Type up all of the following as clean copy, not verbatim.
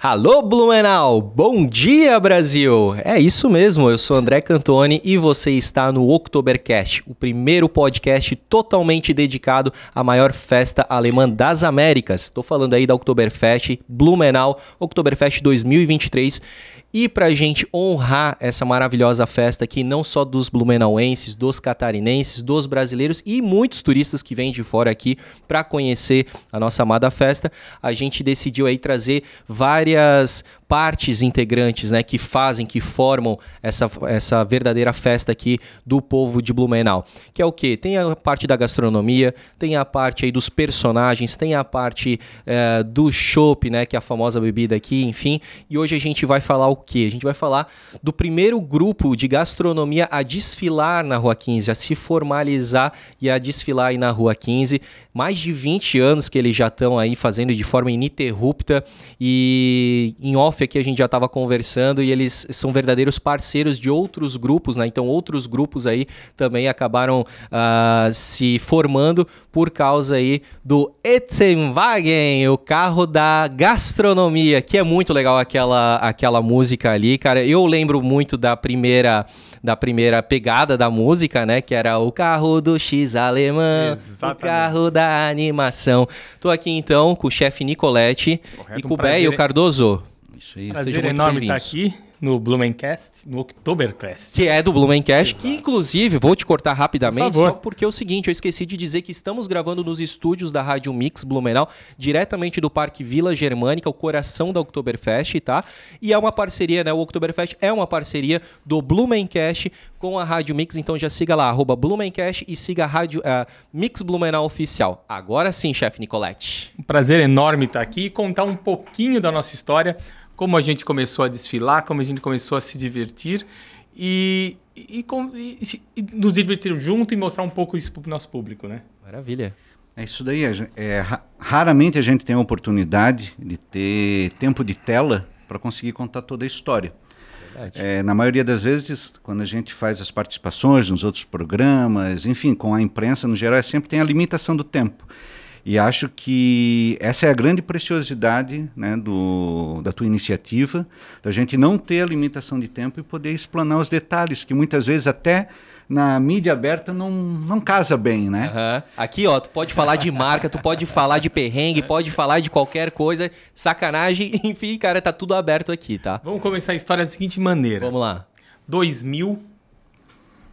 Alô, Blumenau! Bom dia, Brasil! É isso mesmo, eu sou André Cantoni e você está no Oktobercast, o primeiro podcast totalmente dedicado à maior festa alemã das Américas. Estou falando aí da Oktoberfest Blumenau, Oktoberfest 2023. E pra gente honrar essa maravilhosa festa aqui, não só dos blumenauenses, dos catarinenses, dos brasileiros e muitos turistas que vêm de fora aqui para conhecer a nossa amada festa, a gente decidiu aí trazer várias partes integrantes, né, que formam essa verdadeira festa aqui do povo de Blumenau. Que é o quê? Tem a parte da gastronomia, tem a parte aí dos personagens, tem a parte do chopp, né, que é a famosa bebida aqui, enfim. E hoje a gente vai falar o quê? A gente vai falar do primeiro grupo de gastronomia a desfilar na Rua 15, a se formalizar e a desfilar aí na Rua 15. Mais de 20 anos que eles já estão aí fazendo de forma ininterrupta e em off aqui a gente já estava conversando e eles são verdadeiros parceiros de outros grupos, né? Então outros grupos aí também acabaram se formando por causa aí do Etzenwagen, o carro da gastronomia, que é muito legal aquela música ali, cara. Eu lembro muito da primeira pegada da música, né? Que era o carro do X alemão, o carro da animação. Tô aqui então com o chefe Nicolete e com o Béio Cardoso. Isso aí. Prazer enorme estar aqui no Blumencast, no Oktobercast. Que é do Blumencast, Exato. que inclusive, vou te cortar rapidamente, Por favor. só porque é o seguinte, eu esqueci de dizer que estamos gravando nos estúdios da Rádio Mix Blumenau, diretamente do Parque Vila Germânica, o coração da Oktoberfest, tá? E é uma parceria, né? O Oktoberfest é uma parceria do Blumencast com a Rádio Mix, então já siga lá, @Blumencast e siga a Rádio Mix Blumenau Oficial. Agora sim, chefe Nicolete. Um prazer enorme estar aqui e contar um pouquinho da nossa história, como a gente começou a desfilar, como a gente começou a se divertir e nos divertir junto e mostrar um pouco isso para o nosso público, né? Maravilha. É isso daí. Raramente a gente tem a oportunidade de ter tempo de tela para conseguir contar toda a história. Na maioria das vezes, quando a gente faz as participações nos outros programas, enfim, com a imprensa no geral, sempre tem a limitação do tempo. E acho que essa é a grande preciosidade, né, da tua iniciativa, da gente não ter a limitação de tempo e poder explanar os detalhes, que muitas vezes até na mídia aberta não casa bem, né? Uhum. Aqui, ó, tu pode falar de marca, tu pode falar de perrengue, pode falar de qualquer coisa, sacanagem, enfim, cara, tá tudo aberto aqui, tá? Vamos começar a história da seguinte maneira. Vamos lá. 2000,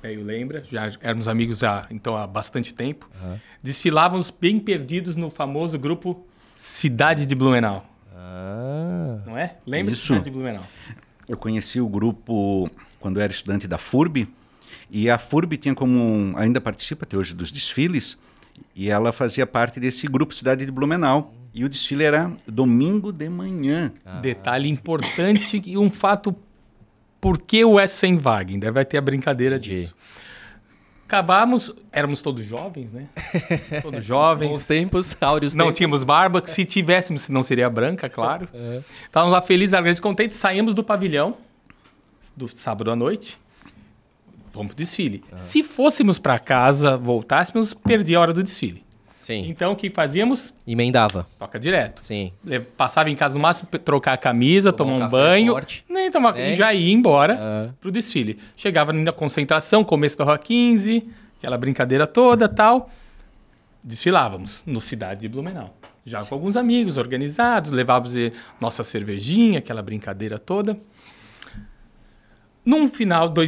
eu lembro, já éramos amigos então há bastante tempo, desfilávamos bem perdidos no famoso grupo Cidade de Blumenau. Não é? Lembra de Cidade de Blumenau? Eu conheci o grupo quando eu era estudante da FURB, e a FURB tinha ainda participa até hoje dos desfiles, e ela fazia parte desse grupo Cidade de Blumenau. E o desfile era domingo de manhã. Detalhe importante e um fato. Por que o Etzenwagen? Vai ter a brincadeira disso. Acabamos, éramos todos jovens, né? Todos jovens. Bons tempos, áureos não tempos. tínhamos barba, que se tivéssemos, não seria branca, claro. Estávamos lá felizes, alegres, contentes, saímos do pavilhão, do sábado à noite, vamos pro desfile. Se fôssemos para casa, voltássemos, perdia a hora do desfile. Sim. Então, o que fazíamos? Emendava. Toca direto. Sim. Passava em casa no máximo, trocar a camisa, tomar um banho. Forte. Nem tomar, e já ia embora pro desfile. Chegava na concentração, começo da Rua 15, aquela brincadeira toda tal. Desfilávamos no Cidade de Blumenau. Já com alguns amigos organizados, levávamos nossa cervejinha, aquela brincadeira toda. Num final do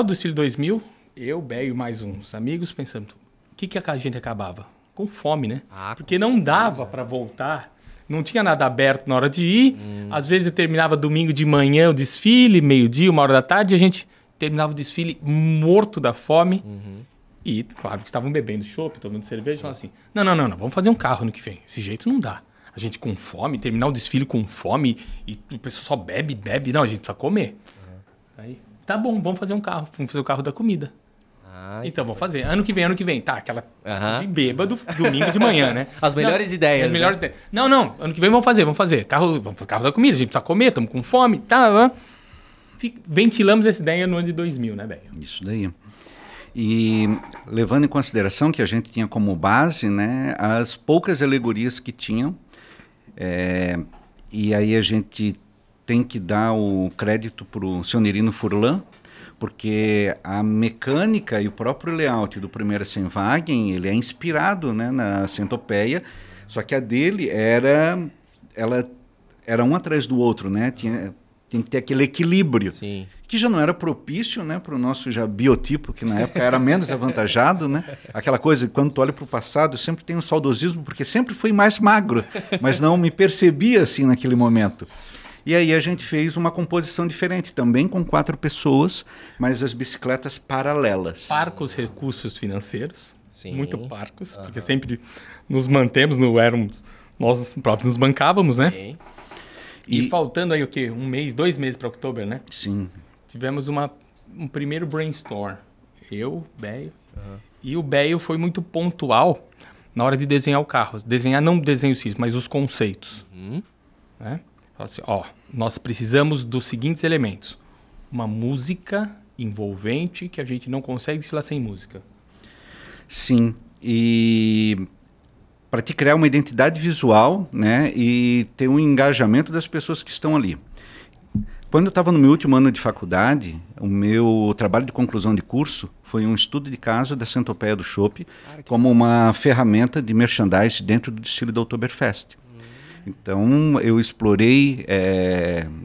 desfile 2000, eu, Béio e mais uns amigos pensando, o que a gente acabava? Com fome, né? Porque não dava para voltar, não tinha nada aberto na hora de ir. Às vezes eu terminava domingo de manhã o desfile, meio-dia, 1h da tarde, a gente terminava o desfile morto da fome. E, claro, que estavam bebendo chopp, tomando cerveja, e falavam assim, não, vamos fazer um carro ano que vem. Esse jeito não dá. A gente com fome, terminar o desfile com fome, e o pessoal só bebe. Não, a gente precisa comer. Aí, tá bom, vamos fazer um carro. Vamos fazer o carro da comida. Então, vamos fazer. Ano que vem. Tá, aquela de bêbado, domingo de manhã, né? As melhores ideias, melhores ideias. Não, ano que vem vamos fazer. Carro da comida, a gente precisa comer, estamos com fome, tá. Ventilamos essa ideia no ano de 2000, né, velho? Isso daí. E levando em consideração que a gente tinha como base, né, as poucas alegorias que tinham, e aí a gente tem que dar o crédito para o seu Nerino Furlan, porque a mecânica e o próprio layout do primeiro Senwagen, ele é inspirado, né, na Centopeia, só que a dele era um atrás do outro, né? Tinha que ter aquele equilíbrio. Sim. Que já não era propício, né, para o nosso já biotipo, que na época era menos avantajado, né? Aquela coisa, quando tu olha para o passado, eu sempre tenho um saudosismo, porque sempre fui mais magro, mas não me percebia assim naquele momento. E aí a gente fez uma composição diferente, também com 4 pessoas, mas as bicicletas paralelas. Parcos recursos financeiros, Sim. muito parcos, porque sempre nos mantemos, nós próprios nos bancávamos, né? Sim. E faltando aí o quê? 1 mês, 2 meses para outubro, né? Sim. Tivemos um primeiro brainstorm. Eu, Beio. E o Beio foi muito pontual na hora de desenhar o carro. Desenhar não desenhos físicos, mas os conceitos. Né? Assim, nós precisamos dos seguintes elementos. Uma música envolvente que a gente não consegue desfilar sem música. Sim. E para te criar uma identidade visual, né, e ter um engajamento das pessoas que estão ali. Quando eu estava no meu último ano de faculdade, o meu trabalho de conclusão de curso foi um estudo de caso da Centopeia do Chopp como uma ferramenta de merchandising dentro do desfile da Oktoberfest. Então, eu explorei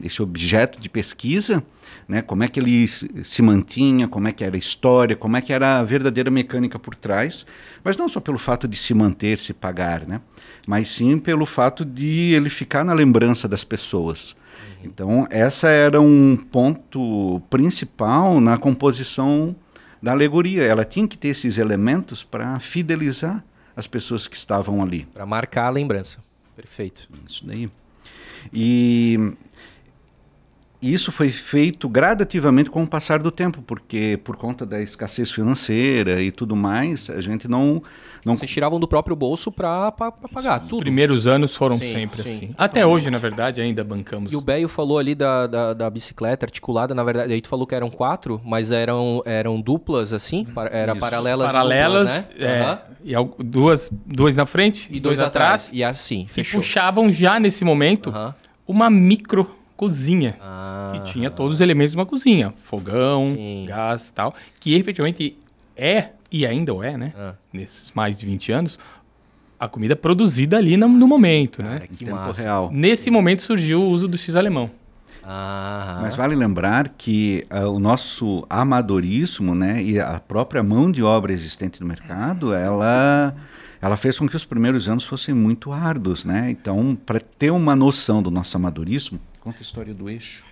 esse objeto de pesquisa, né, como é que ele se mantinha, como é que era a história, como é que era a verdadeira mecânica por trás, mas não só pelo fato de se manter, se pagar, né, mas sim pelo fato de ele ficar na lembrança das pessoas. Então, essa era um ponto principal na composição da alegoria. Ela tinha que ter esses elementos para fidelizar as pessoas que estavam ali. Para marcar a lembrança. Perfeito. Isso daí. E isso foi feito gradativamente com o passar do tempo, porque por conta da escassez financeira e tudo mais, a gente não... Vocês tiravam do próprio bolso para pagar tudo. Os primeiros anos foram Sim, sempre sim. assim. Até hoje, na verdade, ainda bancamos. E o Beio falou ali da bicicleta articulada, na verdade, aí tu falou que eram 4, mas eram duplas, assim? Era Isso. paralelas Paralelas, duplas, né? e duas na frente E 2 atrás. E assim, E fechou. puxavam já nesse momento uma micro cozinha, que tinha todos os elementos de uma cozinha. Fogão, Sim. gás e tal. Que efetivamente e ainda é, né? Nesses mais de 20 anos, a comida produzida ali no momento, né? Cara, em que tempo massa. real. Nesse momento surgiu o uso do X-alemão. Mas vale lembrar que o nosso amadorismo, né, e a própria mão de obra existente no mercado, ela fez com que os primeiros anos fossem muito árduos, né? Então, para ter uma noção do nosso amadorismo, conta a história do eixo.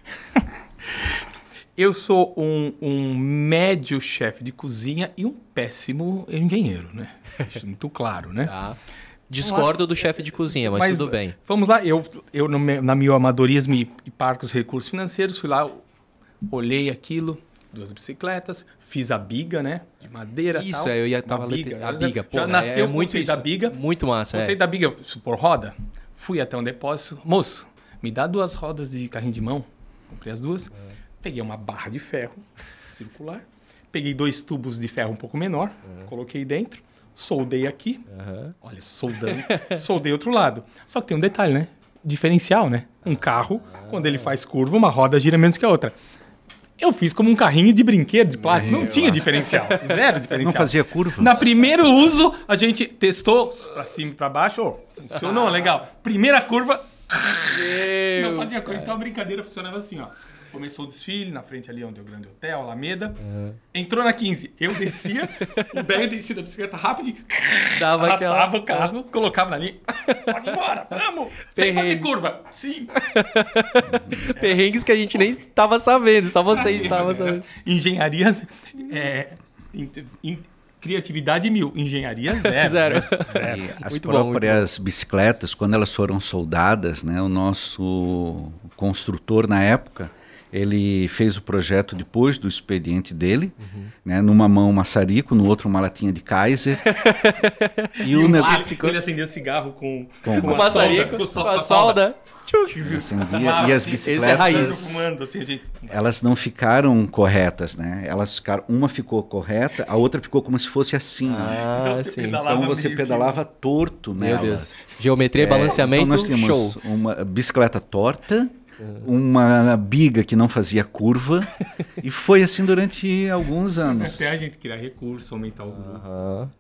Eu sou um médio chefe de cozinha e um péssimo engenheiro, né? Isso é muito claro, né? Tá. Discordo do chefe de cozinha, mas tudo bem. Vamos lá, eu na meu amadorismo e parcos recursos financeiros, fui lá, olhei aquilo, 2 bicicletas, fiz a biga, né? De madeira e tal. Isso, eu ia Uma tava biga. a biga, pô. Já nasceu muito o conceito da biga. Muito massa, Conceito da biga por roda. Fui até um depósito. Moço, me dá 2 rodas de carrinho de mão. Comprei as 2. Peguei uma barra de ferro circular. Peguei 2 tubos de ferro um pouco menor. Coloquei dentro. Soldei aqui. Olha, soldei outro lado. Só que tem um detalhe, né? Diferencial, né? Um carro, quando ele faz curva, uma roda gira menos que a outra. Eu fiz como um carrinho de brinquedo, de plástico. Não tinha diferencial. Zero diferencial. Não fazia curva? Na primeiro uso, a gente testou pra cima e pra baixo. Funcionou, legal. Primeira curva, não fazia curva. Então a brincadeira funcionava assim, ó. Começou o desfile, na frente ali onde é o Grande Hotel, Alameda. Entrou na 15. Eu descia, o Beio descia da bicicleta rápido e arrastava o carro, colocava na linha. Pode ir embora, vamos! Sem fazer curva. Sim. Perrengues que a gente nem estava sabendo, só vocês estavam sabendo. Engenharias... criatividade 1000, engenharia zero. Zero. E as Muito próprias bicicletas, quando elas foram soldadas, né, o nosso construtor na época, Ele fez o projeto depois do expediente dele, né? Numa mão um maçarico, no outro uma latinha de Kaiser. E o clássico, ele acendia cigarro com maçarico, com a solda. Acendia, e as bicicletas, elas não ficaram corretas, né? Uma ficou correta, a outra ficou como se fosse assim. Então você pedalava torto nela. Meu Deus. Geometria e balanceamento, então nós tínhamos show. Uma bicicleta torta, uma biga que não fazia curva, e foi assim durante alguns anos. Até a gente criar recurso, aumentar o...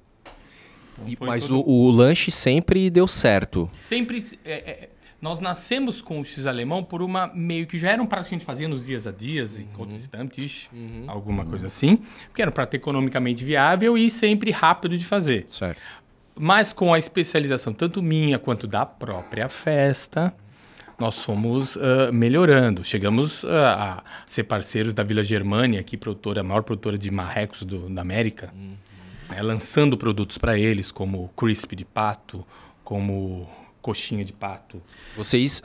Então, mas o lanche sempre deu certo. Sempre... Nós nascemos com o X-Alemão por uma meio que já era um prato que a gente fazia nos dias a dias, enquanto Stammtisch, alguma coisa assim, porque era um prato economicamente viável e sempre rápido de fazer. Certo. Mas com a especialização tanto minha quanto da própria festa, nós fomos melhorando. Chegamos a ser parceiros da Vila Germânia, que a maior produtora de marrecos da América, né, lançando produtos para eles, como crisp de pato, como coxinha de pato. Vocês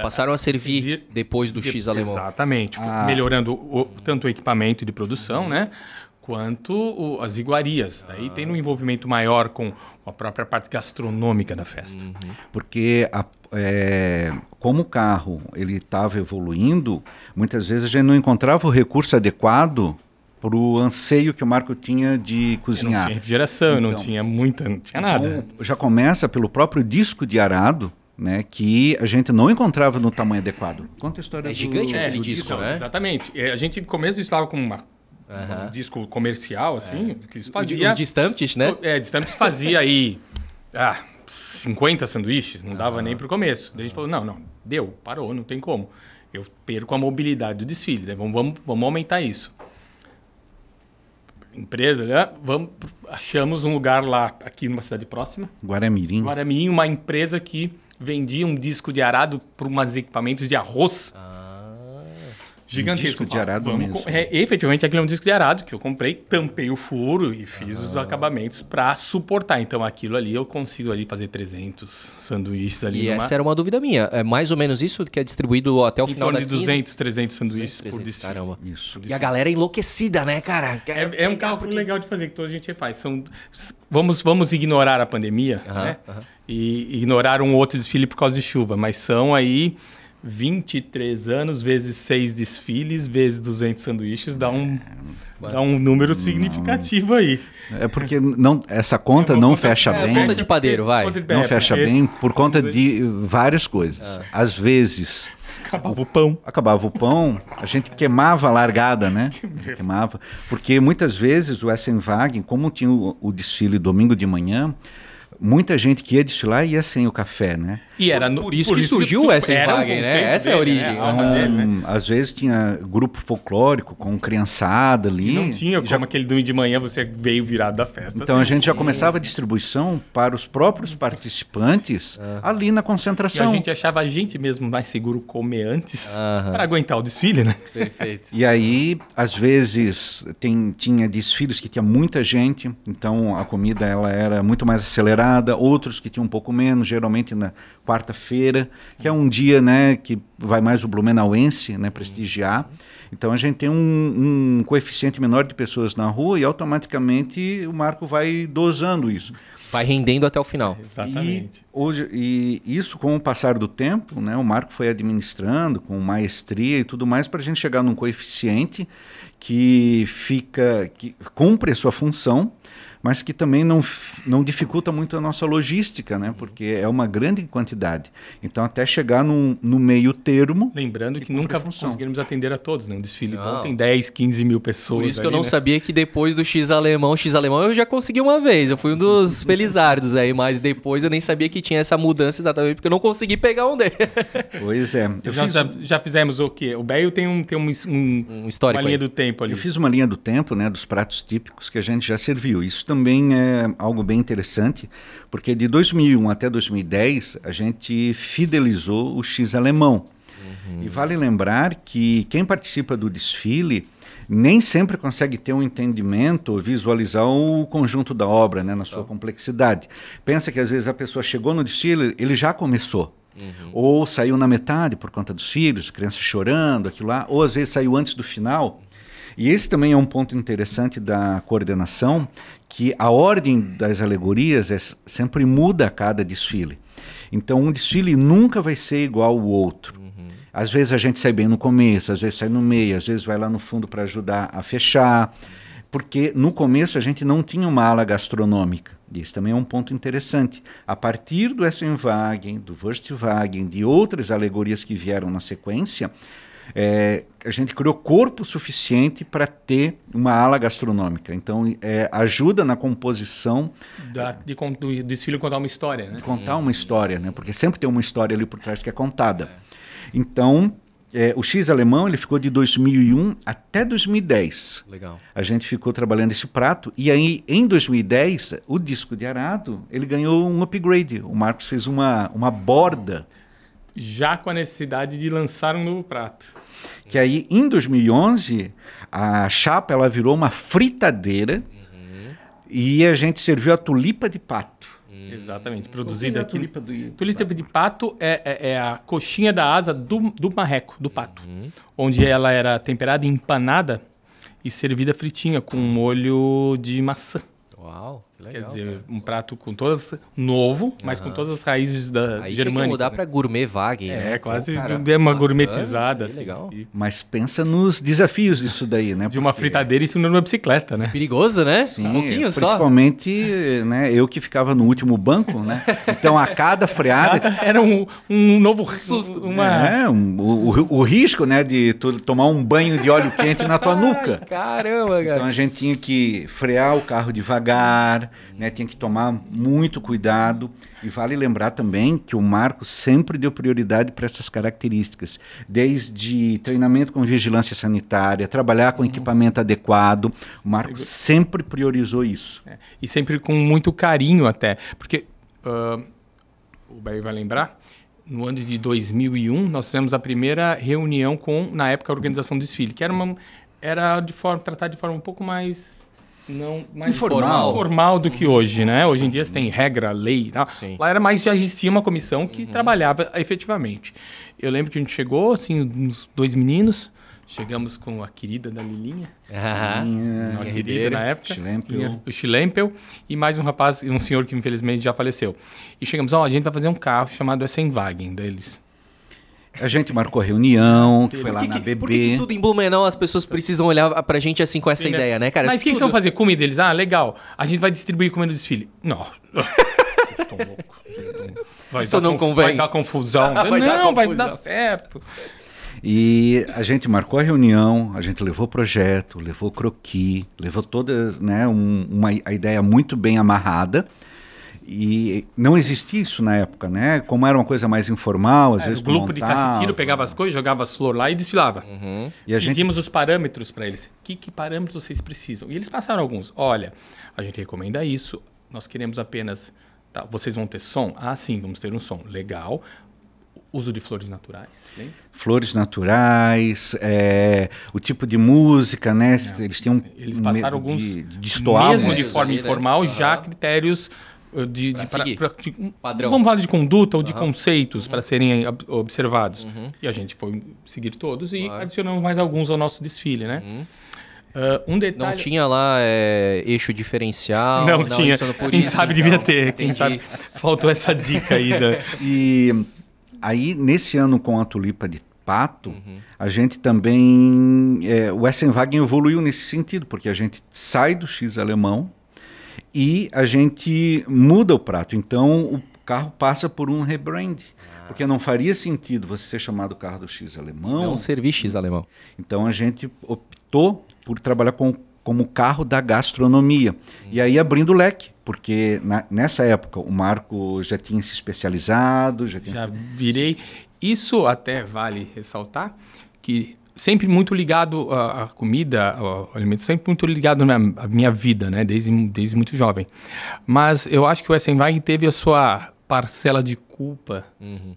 passaram a servir depois do X-Alemão. Exatamente. Melhorando tanto o equipamento de produção, né, quanto as iguarias. Daí tem um envolvimento maior com a própria parte gastronômica da festa. Porque como o carro ele estava evoluindo, muitas vezes a gente não encontrava o recurso adequado para o anseio que o Marco tinha de cozinhar. Não tinha refrigeração, não tinha nada. Então, já começa pelo próprio disco de arado, né, que a gente não encontrava no tamanho adequado. Conta a história do gigante aquele disco, né? Exatamente. A gente no começo estava com um disco comercial, assim, que isso fazia... O de Stammtisch, né? De Stammtisch fazia aí 50 sanduíches, não dava nem para o começo. Daí a gente falou, não, parou, não tem como. Eu perco a mobilidade do desfile, né? Vamos aumentar isso. Empresa, né? Achamos um lugar lá, aqui numa cidade próxima. Guaramirim, uma empresa que vendia um disco de arado para umas equipamentos de arroz. Gigantesco. Um disco de arado mesmo. Efetivamente, aquele é um disco de arado que eu comprei, tampei o furo e fiz os acabamentos para suportar. Então, aquilo ali, eu consigo ali fazer 300 sanduíches ali. E essa era uma dúvida minha. É mais ou menos isso que é distribuído até o final da 15? Em torno de 200, 300 sanduíches por desfile. Caramba. Isso. E a galera é enlouquecida, né, cara? É um cálculo legal de fazer, que toda a gente faz. Vamos ignorar a pandemia, né? E ignorar um outro desfile por causa de chuva. Mas são aí 23 anos vezes 6 desfiles, vezes 200 sanduíches, dá um número significativo aí. É porque essa conta não fecha bem. Conta de padeiro, vai. Não fecha bem por conta de várias coisas. Às vezes... Acabava o pão, a gente queimava a largada, né? Queimava. Porque muitas vezes o Essenwagen, como tinha o desfile domingo de manhã, muita gente que ia desfilar ia sem o café, né? E era por isso que surgiu o Essenwagen, né? Essa é a origem. Às vezes tinha grupo folclórico com criançada ali. E não tinha como aquele domingo de manhã você veio virado da festa. Então a gente já começava a distribuição para os próprios participantes ali na concentração. E a gente achava a gente mesmo mais seguro comer antes para aguentar o desfile, né? Perfeito. E aí, às vezes, tinha desfiles que tinha muita gente, então a comida ela era muito mais acelerada, outros que tinham um pouco menos, geralmente na quarta-feira, que é um dia, né, que vai mais o blumenauense, né, prestigiar. Então a gente tem um coeficiente menor de pessoas na rua e automaticamente o Marco vai dosando isso. Vai rendendo até o final. Exatamente. E isso, com o passar do tempo, né, o Marco foi administrando com maestria e tudo mais para a gente chegar num coeficiente que cumpre a sua função, mas que também não dificulta muito a nossa logística, né? Porque é uma grande quantidade. Então, até chegar no meio termo... Lembrando que nunca conseguiremos atender a todos, né? Um desfile bom tem 10, 15 mil pessoas. Por isso que eu não sabia que depois do X-Alemão eu já consegui uma vez. Eu fui um dos felizardos aí, mas depois eu nem sabia que tinha essa mudança exatamente porque eu não consegui pegar um deles. Pois é. Já fizemos o quê? O Beio tem um histórico, uma linha do tempo ali. Eu fiz uma linha do tempo, né? Dos pratos típicos que a gente já serviu. Isso também é algo bem interessante, porque de 2001 até 2010 a gente fidelizou o X-Alemão. E vale lembrar que quem participa do desfile nem sempre consegue ter um entendimento ou visualizar o conjunto da obra, né, na sua complexidade. Pensa que às vezes a pessoa chegou no desfile, ele já começou. Ou saiu na metade por conta dos filhos, criança chorando, aquilo lá, ou às vezes saiu antes do final. E esse também é um ponto interessante da coordenação, que a ordem das alegorias sempre muda a cada desfile. Então um desfile nunca vai ser igual ao outro. Às vezes a gente sai bem no começo, às vezes sai no meio, às vezes vai lá no fundo para ajudar a fechar, porque no começo a gente não tinha uma ala gastronômica. Isso também é um ponto interessante. A partir do Essenwagen, do Wurstwagen, de outras alegorias que vieram na sequência, a gente criou corpo suficiente para ter uma ala gastronômica. Então, ajuda na composição... do desfile contar uma história, né? De contar uma história, né? Porque sempre tem uma história ali por trás que é contada. Então, o X alemão ele ficou de 2001 até 2010. Legal. A gente ficou trabalhando esse prato. E aí, em 2010, o disco de arado ele ganhou um upgrade. O Marcos fez uma borda. Já com a necessidade de lançar um novo prato. Que aí, em 2011, a chapa ela virou uma fritadeira e a gente serviu a tulipa de pato. Exatamente, produzida aqui. Tulipa de pato é a coxinha da asa do marreco, do pato. Onde ela era temperada e empanada e servida fritinha com molho de maçã. Uau, que legal. Quer dizer, um prato com todas novo, mas com todas as raízes da aí germânica. Tinha que mudar para gourmet Wagen. Né? Quase uma gourmetizada. Sim, legal. Mas pensa nos desafios disso daí, né? De uma fritadeira em cima de uma bicicleta, né? Perigoso, né? Sim, um pouquinho principalmente, né, eu que ficava no último banco, né? Então a cada freada... Era um novo susto. O risco, né, de tomar um banho de óleo quente na tua nuca. Caramba, cara. Então a gente tinha que frear o carro devagar, né, tinha que tomar muito cuidado. E vale lembrar também que o Marco sempre deu prioridade para essas características, desde treinamento com vigilância sanitária, trabalhar com equipamento adequado. O Marco sempre priorizou isso. E sempre com muito carinho até, porque o Baio vai lembrar, no ano de 2001 nós fizemos a primeira reunião com, na época, a organização do desfile, que era tratar de forma um pouco mais informal do que hoje, né? Hoje em dia você tem regra, lei e tal. Sim. Lá já existia uma comissão que trabalhava efetivamente. Eu lembro que a gente chegou, assim, uns 2 meninos, chegamos com a querida da Lilinha, uma querida na época, o Schlempel, e mais um rapaz, um senhor que infelizmente já faleceu. E chegamos, a gente vai fazer um carro chamado Essenwagen deles. A gente marcou reunião, que foi lá na BB. Por que tudo em Blumenau as pessoas precisam olhar pra gente assim com essa ideia, né, cara? Mas o que vocês vão fazer? Comida? Eles, legal. A gente vai distribuir comida no desfile. Não. Estou louco. Isso não convém. Vai dar confusão. Vai dar certo. E a gente marcou a reunião, a gente levou o projeto, levou o croquis, levou todas, né, a ideia muito bem amarrada. E não existia isso na época, né? Como era uma coisa mais informal, às vezes o grupo de cacetiro pegava as coisas, jogava as flores lá e desfilava. E pedimos os parâmetros para eles. Que parâmetros vocês precisam? E eles passaram alguns. Olha, a gente recomenda isso, nós queremos apenas... Tá, vocês vão ter som? Sim, vamos ter um som. Legal. Uso de flores naturais. Lembra? Flores naturais, o tipo de música, né? Eles passaram alguns, de destoar, mesmo de forma informal, já critérios... padrão. Vamos falar de conduta ou de conceitos para serem observados. E a gente foi seguir todos e adicionamos mais alguns ao nosso desfile, né? Um detalhe... Não tinha lá eixo diferencial? Não tinha. Quem sabe devia ter. Entendi. Quem sabe faltou essa dica aí. E aí, nesse ano com a tulipa de pato, a gente também... o Essenwagen evoluiu nesse sentido, porque a gente sai do X alemão e a gente muda o prato. Então, o carro passa por um rebrand. Porque não faria sentido você ser chamado carro do X alemão. Não servir X alemão. Então, a gente optou por trabalhar como carro da gastronomia. E aí, abrindo o leque. Porque nessa época, o Marco já tinha se especializado. Já virei. Isso até vale ressaltar que... Sempre muito ligado à comida, ao alimento, sempre muito ligado na minha vida, né? Desde muito jovem. Mas eu acho que o Essenwagen teve a sua parcela de culpa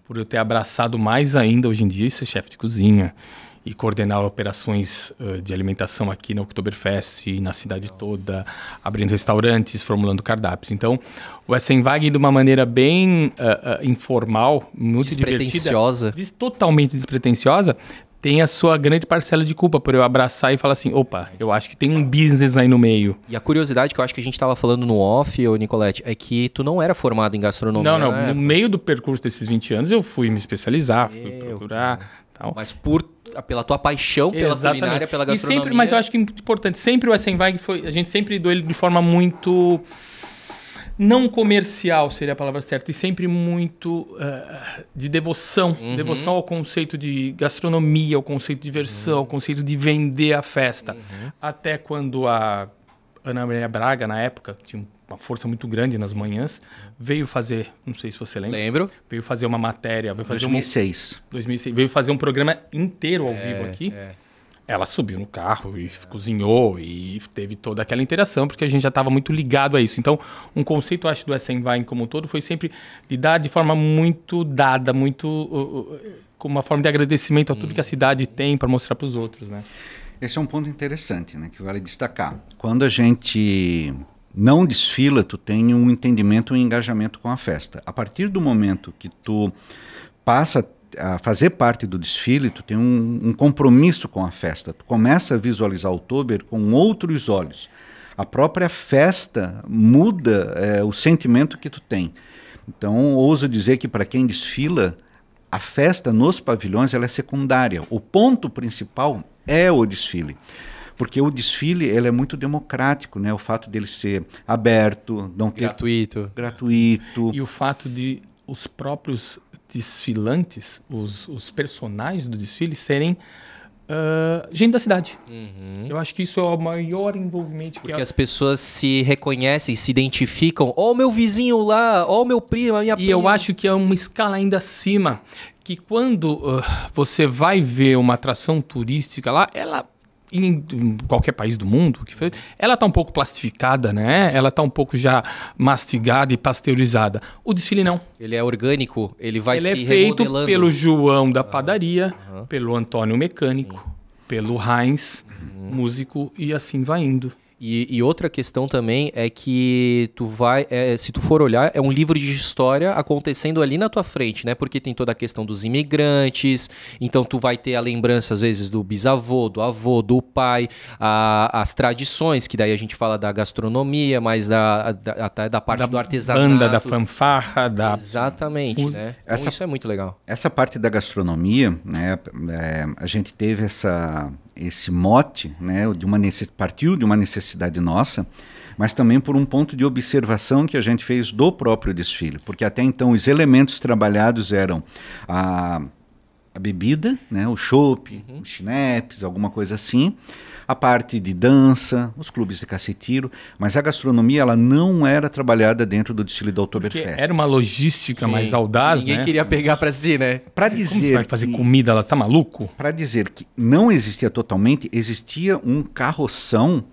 por eu ter abraçado mais ainda hoje em dia ser chefe de cozinha e coordenar operações de alimentação aqui na Oktoberfest, na cidade toda, abrindo restaurantes, formulando cardápios. Então, o Essenwagen, de uma maneira bem informal, muito despretensiosa, totalmente despretensiosa, tem a sua grande parcela de culpa por eu abraçar e falar assim, opa, eu acho que tem um business aí no meio. E a curiosidade que eu acho que a gente estava falando no off, ô Nicolete, é que tu não era formado em gastronomia. Não, no meio do percurso desses 20 anos eu fui me especializar, fui procurar... Tal. Mas pela tua paixão pela culinária, pela gastronomia... Mas eu acho que é muito importante, sempre o Essenwagen a gente sempre doou ele de forma muito... Não comercial seria a palavra certa, e sempre muito de devoção. Devoção ao conceito de gastronomia, ao conceito de diversão, ao conceito de vender a festa. Até quando a Ana Maria Braga, na época, tinha uma força muito grande nas manhãs, veio fazer, não sei se você lembra. Lembro. Veio fazer uma matéria. Veio fazer 2006. 2006. Veio fazer um programa inteiro ao vivo aqui. Ela subiu no carro e cozinhou e teve toda aquela interação, porque a gente já estava muito ligado a isso. Então, um conceito, acho, do Essenwagen como um todo foi sempre lidar de forma muito dada, muito como uma forma de agradecimento a tudo que a cidade tem para mostrar para os outros, né? Esse é um ponto interessante, né, que vale destacar. Quando a gente não desfila, tu tem um entendimento e um engajamento com a festa. A partir do momento que tu passa a fazer parte do desfile, tu tem um compromisso com a festa. Tu começa a visualizar o Oktober com outros olhos. A própria festa muda o sentimento que tu tem. Então, ouso dizer que para quem desfila, a festa nos pavilhões ela é secundária. O ponto principal é o desfile. Porque o desfile ele é muito democrático, né? O fato dele ser aberto, não ter... Gratuito. E o fato de os próprios desfilantes, os personagens do desfile serem gente da cidade. Eu acho que isso é o maior envolvimento. Porque as pessoas se reconhecem, se identificam. Ó, o meu vizinho lá, ó, o meu primo, a minha prima. E eu acho que é uma escala ainda acima, que quando você vai ver uma atração turística lá, ela... em qualquer país do mundo, ela está um pouco plastificada, né? Ela está um pouco já mastigada e pasteurizada. O desfile não. Ele é orgânico, ele vai se remodelando. Ele é feito pelo João da padaria, pelo Antônio mecânico, pelo Heinz, músico, e assim vai indo. E outra questão também é que tu vai, se tu for olhar, é um livro de história acontecendo ali na tua frente, né? Porque tem toda a questão dos imigrantes, então tu vai ter a lembrança, às vezes, do bisavô, do avô, do pai, as tradições, que daí a gente fala da gastronomia, mas até da parte do artesanato. Banda, da fanfarra, Exatamente, né? Então, isso é muito legal. Essa parte da gastronomia, né? A gente teve esse mote, né, partiu de uma necessidade nossa, mas também por um ponto de observação que a gente fez do próprio desfile, porque até então os elementos trabalhados eram a bebida, né, o chopp, os chinepes, alguma coisa assim, a parte de dança, os clubes de cacetiro, mas a gastronomia ela não era trabalhada dentro do desfile da Oktoberfest. Porque era uma logística mais audaz, Ninguém queria pegar para si, né? Para dizer como você vai fazer comida, ela tá maluco? Para dizer que não existia totalmente, existia um carroção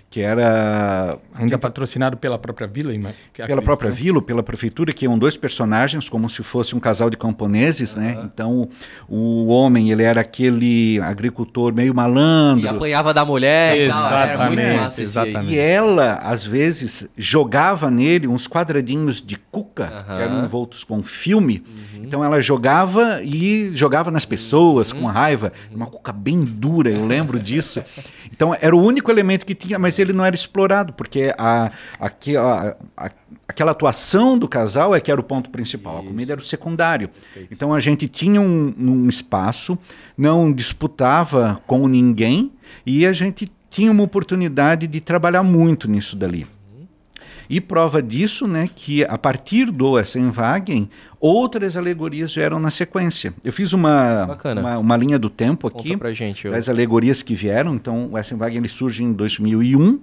que era... Ainda patrocinado pela própria vila? Pela própria vila, pela prefeitura, que iam dois personagens, como se fosse um casal de camponeses, né? Então, o homem, ele era aquele agricultor meio malandro. E apanhava da mulher e tal. Era muito massa. E ela, às vezes, jogava nele uns quadradinhos de cuca, que eram envoltos com filme. Então, ela jogava e jogava nas pessoas com raiva. Uma cuca bem dura, eu lembro disso. Então, era o único elemento que tinha, mas ele não era explorado, porque aquela atuação do casal é que era o ponto principal, a comida era o secundário. Perfeito. Então a gente tinha um espaço, não disputava com ninguém e a gente tinha uma oportunidade de trabalhar muito nisso dali. E prova disso, né, que a partir do Essenwagen, outras alegorias vieram na sequência. Eu fiz uma linha do tempo aqui, pra gente, das alegorias que vieram. Então, o Essenwagen ele surge em 2001.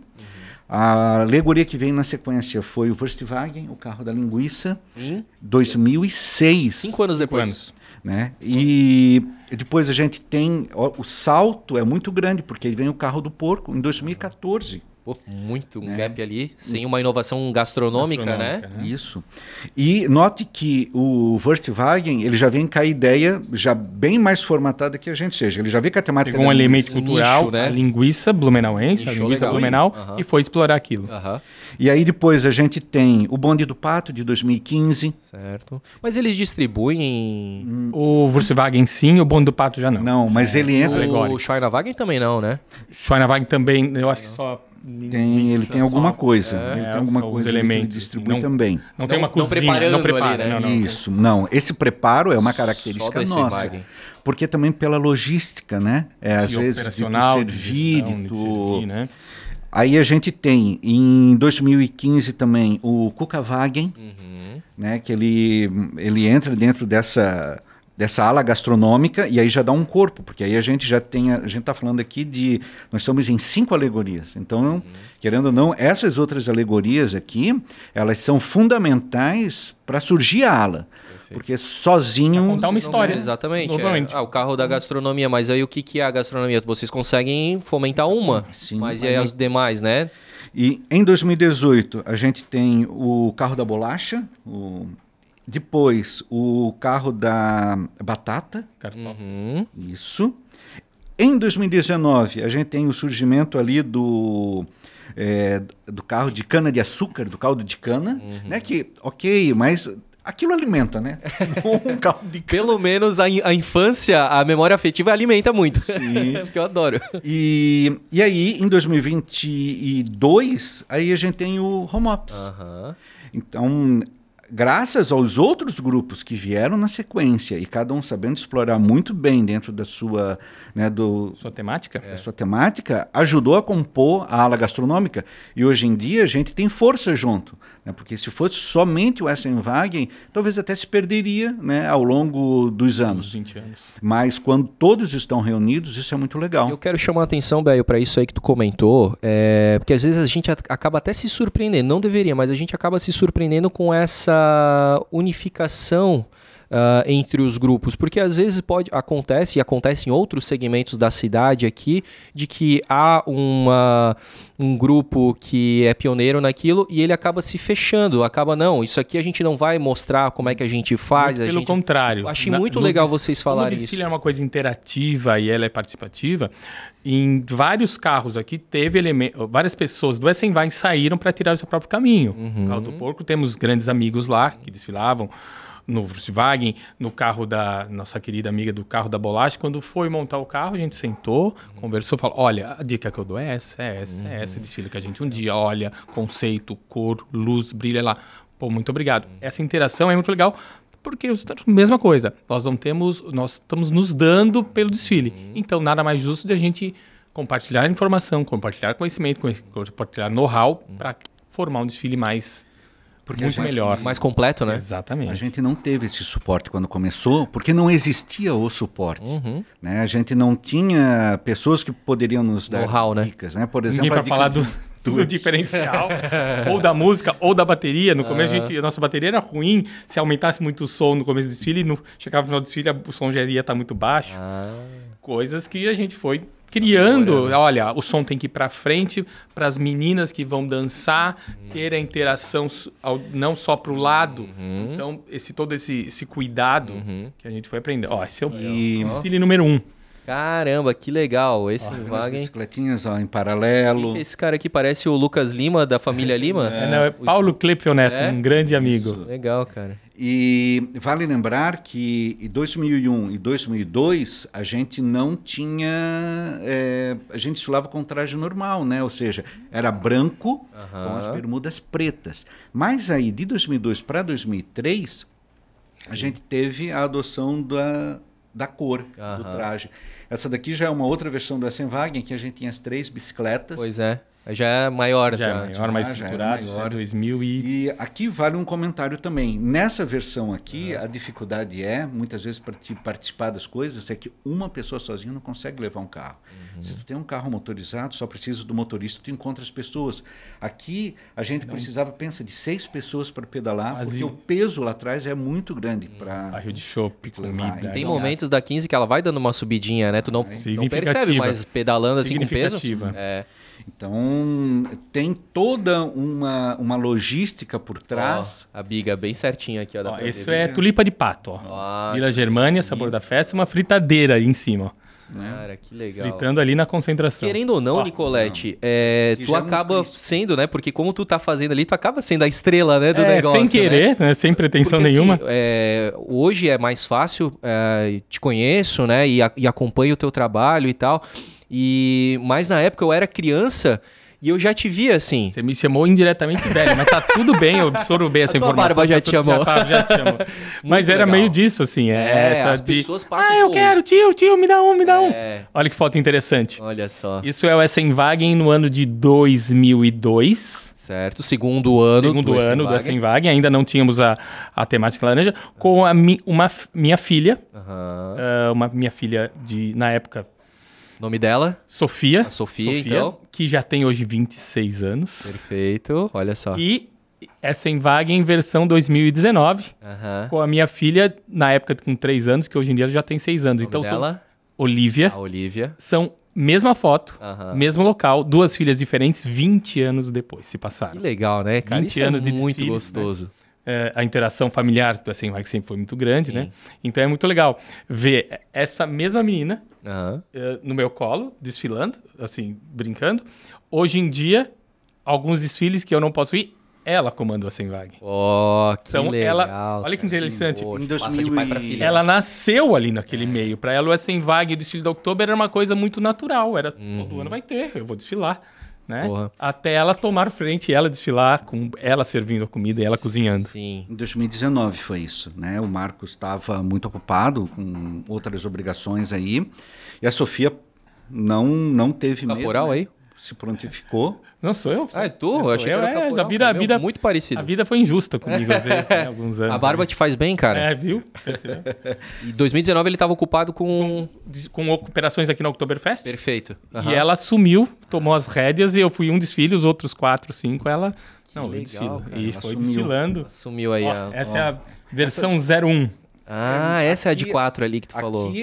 A alegoria que veio na sequência foi o Wurstwagen, o carro da linguiça, em 2006. 5 anos depois. Né? E depois a gente tem... o salto é muito grande, porque vem o carro do porco em 2014. Pô, muito um gap ali, sem uma inovação gastronômica, né? Isso. E note que o Wurstwagen, ele já vem com a ideia já bem mais formatada que a gente, ou seja, ele já vem com a temática Pegou um elemento nicho, cultural, né? a linguiça blumenauense, a linguiça legal. blumenau, e foi explorar aquilo. E aí depois a gente tem o Bonde do Pato, de 2015. Certo. Mas eles distribuem... O Wurstwagen sim, o Bonde do Pato já não. Não, mas ele entra... O Schweinewagen também não, né? Schweinewagen também, eu acho que só... Ele tem alguma coisa. Ele tem alguma só os coisa ali que ele elementos, distribui não- também. Não tem uma cozinha, preparando não prepara, ali, né? não. Isso, não. Esse preparo é uma característica Só do nossa. Eisenwagen. Porque também pela logística, né? Às De vezes de tu operacional, de servir, gestão, de de tu... servir, né? Aí a gente tem, em 2015 também, o Kukawagen, né? Que ele entra dentro dessa ala gastronômica e aí já dá um corpo, porque aí a gente está falando aqui nós estamos em 5 alegorias, então, querendo ou não, essas outras alegorias aqui, elas são fundamentais para surgir a ala, porque sozinho... Pra contar uma história. Exatamente. Novamente. O carro da gastronomia, mas aí o que é a gastronomia? Vocês conseguem fomentar uma, Sim, mas e aí as demais, né? E em 2018 a gente tem o carro da bolacha, depois o carro da batata, isso. Em 2019 a gente tem o surgimento ali do carro de cana de açúcar, do caldo de cana, né? Que ok, mas aquilo alimenta, né? Um carro de cana. Pelo menos a infância, a memória afetiva alimenta muito. Sim. Porque eu adoro. E aí em 2022 aí a gente tem o Home Ops. Então, graças aos outros grupos que vieram na sequência e cada um sabendo explorar muito bem dentro da sua, né, Sua temática? da sua temática, ajudou a compor a ala gastronômica. E hoje em dia a gente tem força junto, né, porque se fosse somente o Eisenwagen, talvez até se perderia, né, ao longo dos anos. 20 anos. Mas quando todos estão reunidos, isso é muito legal. Eu quero chamar a atenção, Béio, para isso aí que tu comentou, porque às vezes a gente acaba até se surpreendendo, não deveria, mas a gente acaba se surpreendendo com essa unificação entre os grupos, porque às vezes acontece em outros segmentos da cidade aqui, de que há um grupo que é pioneiro naquilo e ele acaba se fechando, não, isso aqui a gente não vai mostrar como é que a gente faz. Pelo contrário. Eu achei muito legal vocês falarem isso. O desfile é uma coisa interativa e ela é participativa. Em vários carros aqui, teve várias pessoas do Eisenwagen saíram para tirar o seu próprio caminho. No carro do porco, temos grandes amigos lá que desfilavam no Volkswagen, no carro da nossa querida amiga do carro da bolacha. Quando foi montar o carro, a gente sentou, conversou, falou, olha, a dica que eu dou é essa desfile que a gente um dia olha, conceito, cor, luz, brilha lá. Pô, muito obrigado. Essa interação é muito legal, porque mesma coisa, nós estamos nos dando pelo desfile. Então, nada mais justo de a gente compartilhar informação, compartilhar conhecimento, compartilhar know-how para formar um desfile muito melhor. Mais completo, né? Exatamente. A gente não teve esse suporte quando começou, porque não existia o suporte. Né? A gente não tinha pessoas que poderiam nos dar dicas. Né? Por exemplo, ninguém para falar do diferencial, ou da música, ou da bateria. No começo, a nossa bateria era ruim. Se aumentasse muito o som no começo do desfile, chegava no final do desfile, o som já ia estar muito baixo. Coisas que a gente foi criando. Olha, o som tem que ir para frente, para as meninas que vão dançar, ter a interação não só para o lado. Então, todo esse cuidado que a gente foi aprendendo. Esse é o desfile número 1. Caramba, que legal. Esse Wagen. Bicicletinhas em paralelo. Esse cara aqui parece o Lucas Lima, da família Lima? É Paulo Klepfel Neto, um grande amigo. Isso. Legal, cara. E vale lembrar que em 2001 e 2002 a gente não tinha... a gente desfilava com traje normal, né? Ou seja, era branco com as bermudas pretas. Mas aí, de 2002 para 2003, a gente teve a adoção da cor do traje. Essa daqui já é uma outra versão do Eisenwagen, que a gente tinha as 3 bicicletas. Pois é. Já é maior. Já é maior, mais estruturado. Maior. 2000 E aqui vale um comentário também. Nessa versão aqui, a dificuldade muitas vezes, para participar das coisas, é que uma pessoa sozinha não consegue levar um carro. Se tu tem um carro motorizado, só precisa do motorista, tu encontra as pessoas. Aqui, a gente precisava, de 6 pessoas para pedalar, porque o peso lá atrás é muito grande para... Barril de chopp, comida. Tem momentos da 15 que ela vai dando uma subidinha, né? Tu não percebe, mas pedalando assim com peso... Então, tem toda uma logística por trás. A biga bem certinha aqui. Ó, isso é tulipa de pato. Ó. Vila Germânia, sabor da festa, uma fritadeira ali em cima. Ó. Cara, que legal. Fritando ali na concentração. Querendo ou não, Nicolete, tu acaba sendo, né? Porque como tu tá fazendo ali, tu acaba sendo a estrela, né, do negócio. Sem querer, né? Sem pretensão porque, nenhuma. Assim, hoje é mais fácil, te conheço, né? E acompanho o teu trabalho e tal. Mas na época eu era criança e eu já te via assim. Você me chamou indiretamente velho, mas tá tudo bem, eu absorvo bem essa informação. A barba já te chamou. Já te chamou. Mas era meio disso, assim. As pessoas passam eu quero, tio, me dá um. Olha que foto interessante. Olha só. Isso é o Essenwagen no ano de 2002. Certo, segundo ano do Essenwagen. Ainda não tínhamos a temática laranja. Com minha filha. Minha filha na época... Nome dela? Sofia. A Sofia, então. Que já tem hoje 26 anos. Perfeito, olha só. E Essenwagen versão 2019. Com a minha filha, na época com 3 anos, que hoje em dia ela já tem 6 anos. Nome então dela? Olivia. A Olivia. São mesma foto, mesmo local, 2 filhas diferentes, 20 anos depois se passaram. Que legal, né? Cara, 20 anos de muito desfiles, gostoso. Né? A interação familiar do Essenwagen sempre foi muito grande, né? Então é muito legal ver essa mesma menina no meu colo, desfilando, assim, brincando. Hoje em dia, alguns desfiles que eu não posso ir, ela comanda o Essenwagen. Que legal. Olha que interessante. Passa de pai para filha. Ela nasceu ali naquele meio. Para ela, o Essenwagen, o desfile de outubro era uma coisa muito natural. Era todo ano vai ter, eu vou desfilar. Né? Até ela tomar frente e ela desfilar, com ela servindo a comida e ela cozinhando. Sim. Em 2019 foi isso, né? O Marcos estava muito ocupado com outras obrigações aí e a Sofia não teve medo. Caporal, né? Aí? Se prontificou. Não sou eu. É tu? Eu achei que era caporal. A vida muito parecido. A vida foi injusta comigo às vezes, né? Alguns anos. A barba te faz bem, cara. Viu? Em 2019 ele estava ocupado com operações aqui no Oktoberfest. Perfeito. E ela assumiu, tomou as rédeas e eu fui um desfile, os outros 4, 5 ela... Não, legal, cara. E foi desfilando. Assumiu aí essa é a versão 01. Essa é a de 4 ali que tu falou.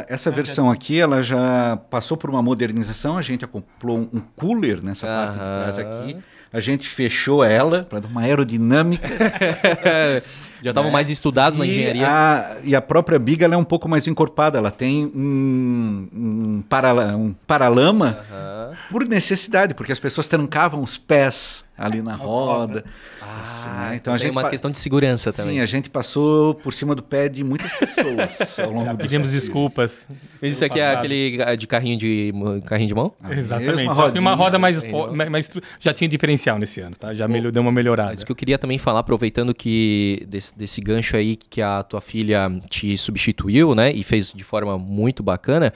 Essa versão aqui, ela já passou por uma modernização. A gente acoplou um cooler nessa parte de trás aqui. A gente fechou ela para uma aerodinâmica. Já estavam mais estudados na engenharia. E a própria biga ela é um pouco mais encorpada. Ela tem um paralama por necessidade, porque as pessoas trancavam os pés ali na roda. Então tem uma questão de segurança também. Sim, a gente passou por cima do pé de muitas pessoas ao longo do Pedimos desculpas. Mas isso aqui é aquele de carrinho de mão? Exatamente. Uma roda mais já tinha diferencial nesse ano, tá? Já deu uma melhorada. Isso que eu queria também falar, aproveitando que desse gancho aí que a tua filha te substituiu, né? E fez de forma muito bacana.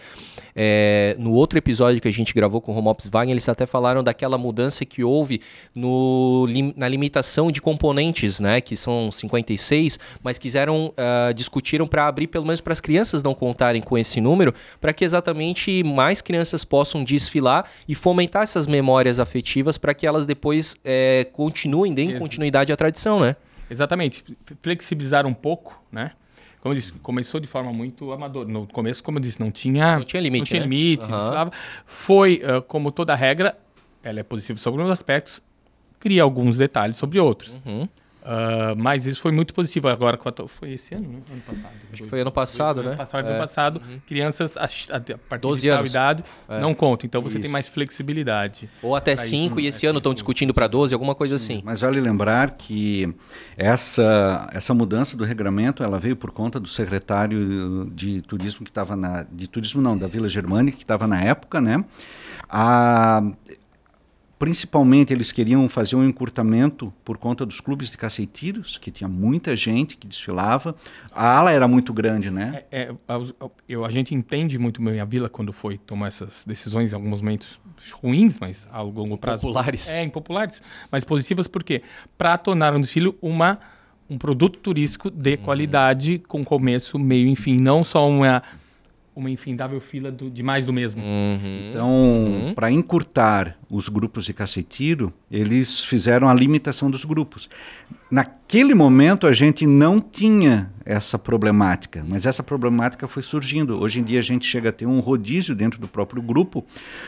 No outro episódio que a gente gravou com o Romopswagen, eles até falaram daquela mudança que houve na limitação de componentes, né? Que são 56, mas discutiram para abrir pelo menos para as crianças não contarem com esse número, para que exatamente mais crianças possam desfilar e fomentar essas memórias afetivas para que elas depois deem continuidade à tradição, né? Exatamente. Flexibilizar um pouco, né? Como eu disse, começou de forma muito amadora. No começo, como eu disse, não tinha limite. Não tinha limite. Foi, como toda regra, ela é positiva sobre alguns aspectos, cria alguns detalhes sobre outros. Mas isso foi muito positivo. Agora, foi esse ano, né? Ano passado. Acho que foi ano passado, né? Ano passado, crianças a partir 12 de tal anos. Idade não contam. Então você tem mais flexibilidade. Ou até 5 e esse ano estão discutindo para 12, alguma coisa assim. Mas vale lembrar que essa mudança do regramento, ela veio por conta do secretário de turismo que estava da Vila Germânica, que estava na época, né? Principalmente eles queriam fazer um encurtamento por conta dos clubes de caceireiros, que tinha muita gente que desfilava. A ala era muito grande, né? A gente entende muito bem a Vila quando foi tomar essas decisões, em alguns momentos ruins, mas a longo prazo... Impopulares. Impopulares, mas positivas porque para tornar um desfile um produto turístico de qualidade, com começo, meio e fim. Não só uma infindável fila de mais do mesmo. Então, para encurtar os grupos de cacetiro, eles fizeram a limitação dos grupos. Naquele momento, a gente não tinha essa problemática, mas essa problemática foi surgindo. Hoje em dia, a gente chega a ter um rodízio dentro do próprio grupo,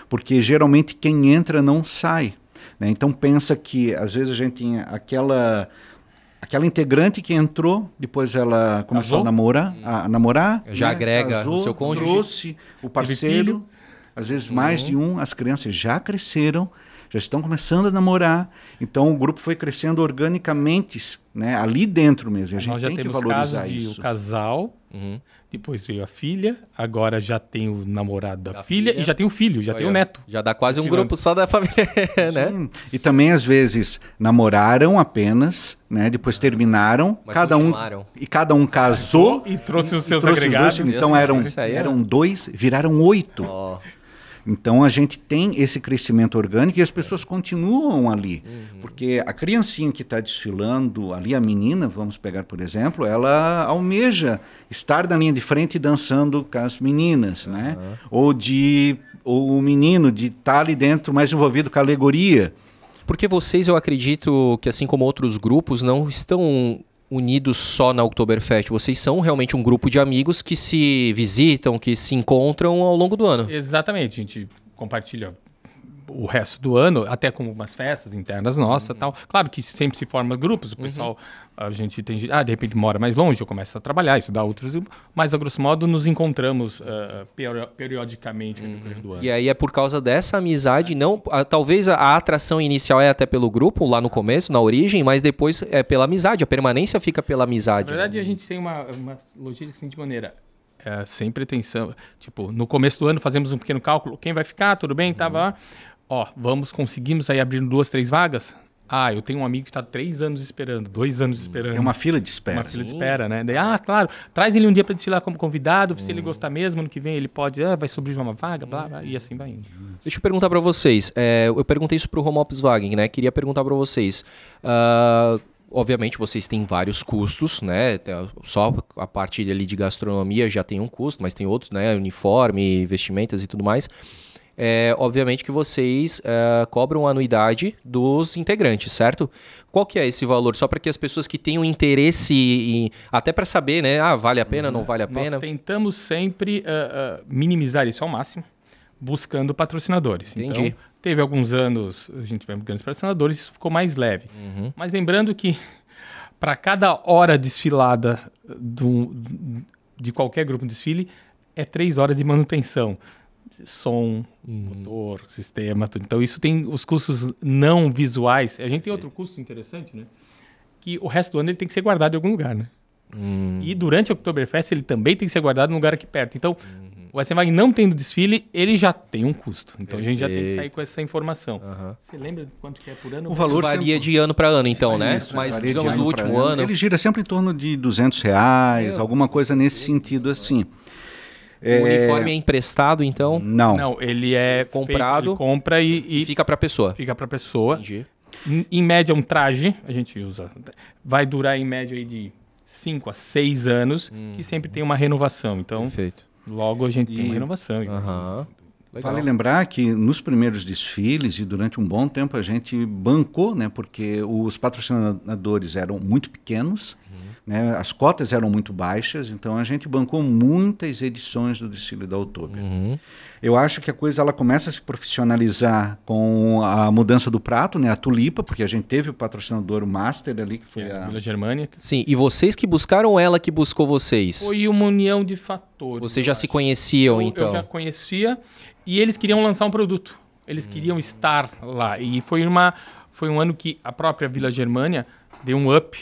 porque geralmente quem entra não sai, né? Então, pensa que, às vezes, a gente tinha aquela integrante que entrou, depois ela começou a namorar. Já né? agrega Casou, o seu cônjuge. Trouxe o parceiro, às vezes mais de um. As crianças já cresceram, já estão começando a namorar. Então o grupo foi crescendo organicamente, né? Ali dentro mesmo. A gente Nós já tem que temos valorizar casos de isso. o casal, depois veio a filha, agora já tem o namorado da filha e já tem o filho, já tem o neto. Já dá quase um grupo só da família, né? Sim. E também, às vezes, namoraram apenas, né? Depois terminaram, Mas cada um casou E trouxe os seus trouxe agregados. os dois, então eram 2, viraram 8. Ó. Então a gente tem esse crescimento orgânico e as pessoas continuam ali. Porque a criancinha que está desfilando ali, a menina, vamos pegar por exemplo, ela almeja estar na linha de frente dançando com as meninas, né? Ou o menino de estar ali dentro mais envolvido com a alegoria. Porque vocês, eu acredito que assim como outros grupos, não estão unidos só na Oktoberfest. Vocês são realmente um grupo de amigos que se visitam, que se encontram ao longo do ano. Exatamente, a gente compartilha o resto do ano, até com umas festas internas nossas e tal. Claro que sempre se forma grupos, o pessoal, a gente tem, de repente mora mais longe, eu começo a trabalhar, estudar outros, mas a grosso modo nos encontramos periodicamente no decorrer do ano. E aí é por causa dessa amizade, não, talvez a atração inicial é até pelo grupo, lá no começo, na origem, mas depois é pela amizade, a permanência fica pela amizade. Na verdade, a gente tem uma logística assim, de maneira... sem pretensão. Tipo, no começo do ano fazemos um pequeno cálculo. Quem vai ficar? Tudo bem? Tava lá. Ó, conseguimos aí abrir 2, 3 vagas? Ah, eu tenho um amigo que está 3 anos esperando, 2 anos esperando. É uma fila de espera. Uma fila de espera, né? Daí, claro, traz ele um dia para desfilar como convidado, se ele gostar mesmo, ano que vem ele pode, vai sobreviver uma vaga, blá, blá, e assim vai indo. Deixa eu perguntar para vocês. Eu perguntei isso para o Volkswagen, né? Queria perguntar para vocês. Obviamente, vocês têm vários custos, né? Só a parte ali de gastronomia já tem um custo, mas tem outros, né? Uniforme, vestimentas e tudo mais. Obviamente que vocês cobram a anuidade dos integrantes, certo? Qual que é esse valor? Só para que as pessoas que tenham interesse, até para saber, né? Vale a pena, não vale a pena? Nós tentamos sempre minimizar isso ao máximo, buscando patrocinadores. Entendi. Então, teve alguns anos, a gente tivemos grandes patrocinadores, isso ficou mais leve. Mas lembrando que para cada hora desfilada de qualquer grupo de desfile, é 3 horas de manutenção. Som, motor, sistema, tudo. Então isso tem os custos não visuais. A gente tem outro custo interessante, né? Que o resto do ano ele tem que ser guardado em algum lugar, né? E durante o Oktoberfest ele também tem que ser guardado num lugar aqui perto. Então, o Eisenwagen não tendo desfile, ele já tem um custo. Então a gente já tem que sair com essa informação. Você lembra de quanto que é por ano? O valor varia sempre... de ano para ano, então, né? Isso, mas digamos no último ano... Ele gira sempre em torno de R$200, alguma coisa nesse sentido assim. O uniforme é emprestado, então? Não, ele é comprado, ele compra e fica para a pessoa. Fica para a pessoa. Entendi. Em média, um traje, a gente usa, vai durar em média aí de 5 a 6 anos, que sempre tem uma renovação. Então, perfeito. Logo a gente tem uma renovação. Vale lembrar que nos primeiros desfiles e durante um bom tempo a gente bancou, né, porque os patrocinadores eram muito pequenos, né, as cotas eram muito baixas, então a gente bancou muitas edições do desfile da Oktober. Eu acho que a coisa ela começa a se profissionalizar com a mudança do prato, né, a tulipa, porque a gente teve o patrocinador master ali, que foi a Vila Germânia. Sim, e vocês que buscaram ou ela que buscou vocês? Foi uma união de fatores. Vocês já se conheciam, então? Eu já conhecia e eles queriam lançar um produto. Eles queriam estar lá. E foi um ano que a própria Vila Germânia deu um up,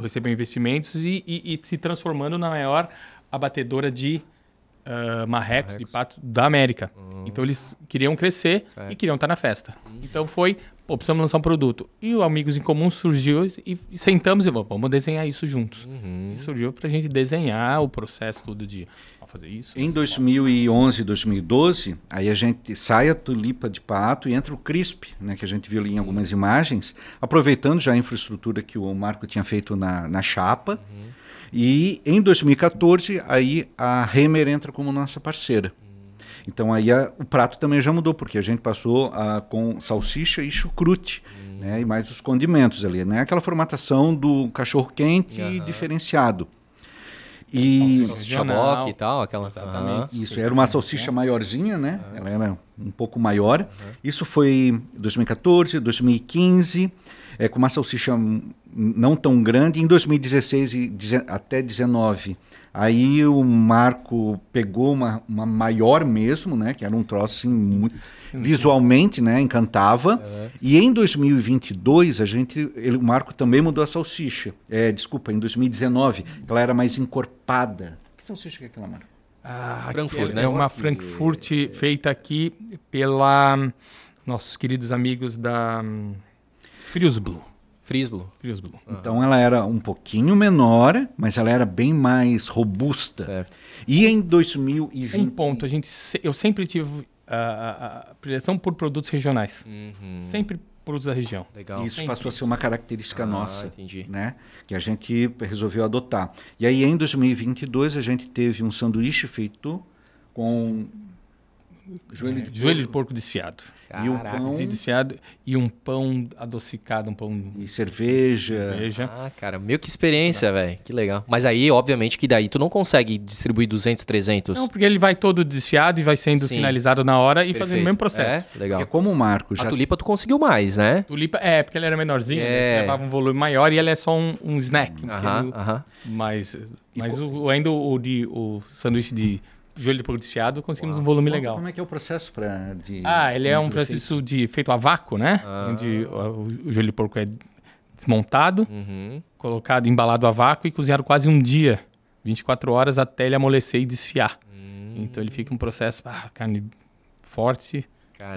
recebeu investimentos e se transformando na maior abatedora de marrecos, de pato da América. Então eles queriam crescer e queriam estar na festa. Então foi pô, precisamos lançar um produto. E o Amigos em Comum surgiu e sentamos e vamos desenhar isso juntos. E surgiu pra gente desenhar o processo todo dia. Fazer isso. Em 2011, 2012, aí a gente sai a tulipa de pato e entra o CRISP, né, que a gente viu ali em algumas imagens, aproveitando já a infraestrutura que o Marco tinha feito na chapa. E em 2014, aí a Hemer entra como nossa parceira. Então aí o prato também já mudou, porque a gente passou com salsicha e chucrute, né, e mais os condimentos ali, né? Aquela formatação do cachorro quente diferenciado. E salsicha bock e tal, aquela. Exatamente. Isso, era uma salsicha maiorzinha, né? Ela era um pouco maior. Isso foi 2014, 2015, com uma salsicha não tão grande. Em 2016 até 2019, aí o Marco pegou uma maior mesmo, né? Que era um troço assim, muito, visualmente, né? Encantava. E em 2022, o Marco também mudou a salsicha. Desculpa, em 2019, ela era mais encorpada. Que salsicha que é aquela, Marco? Frankfurt, né? É uma Frankfurt feita aqui pela nossos queridos amigos da Friesblue. Friesblue. Então ela era um pouquinho menor, mas ela era bem mais robusta. Certo. E em 2020... Um ponto, eu sempre tive a predileção por produtos regionais. Sempre produtos da região. Legal. Isso passou a ser uma característica nossa, entendi. né? Que a gente resolveu adotar. E aí em 2022 a gente teve um sanduíche feito com joelho de porco desfiado. E o pão desfiado e um pão adocicado, um pão e cerveja. Cara, meio que experiência, velho. Que legal. Mas aí, obviamente, que daí tu não consegue distribuir 200, 300. Não, porque ele vai todo desfiado e vai sendo finalizado na hora e fazendo o mesmo processo. Legal. Porque como o Marco já... A tulipa tu conseguiu mais, né? Tulipa, porque ele era menorzinho, né? Você levava um volume maior e ele é só um snack. Mas ainda o sanduíche de joelho de porco desfiado, conseguimos um volume legal. Como é que é o processo ele é um processo feito a vácuo, né? Onde o joelho de porco é desmontado, colocado, embalado a vácuo e cozinhado quase um dia, 24 horas, até ele amolecer e desfiar. Então ele fica um processo, carne forte,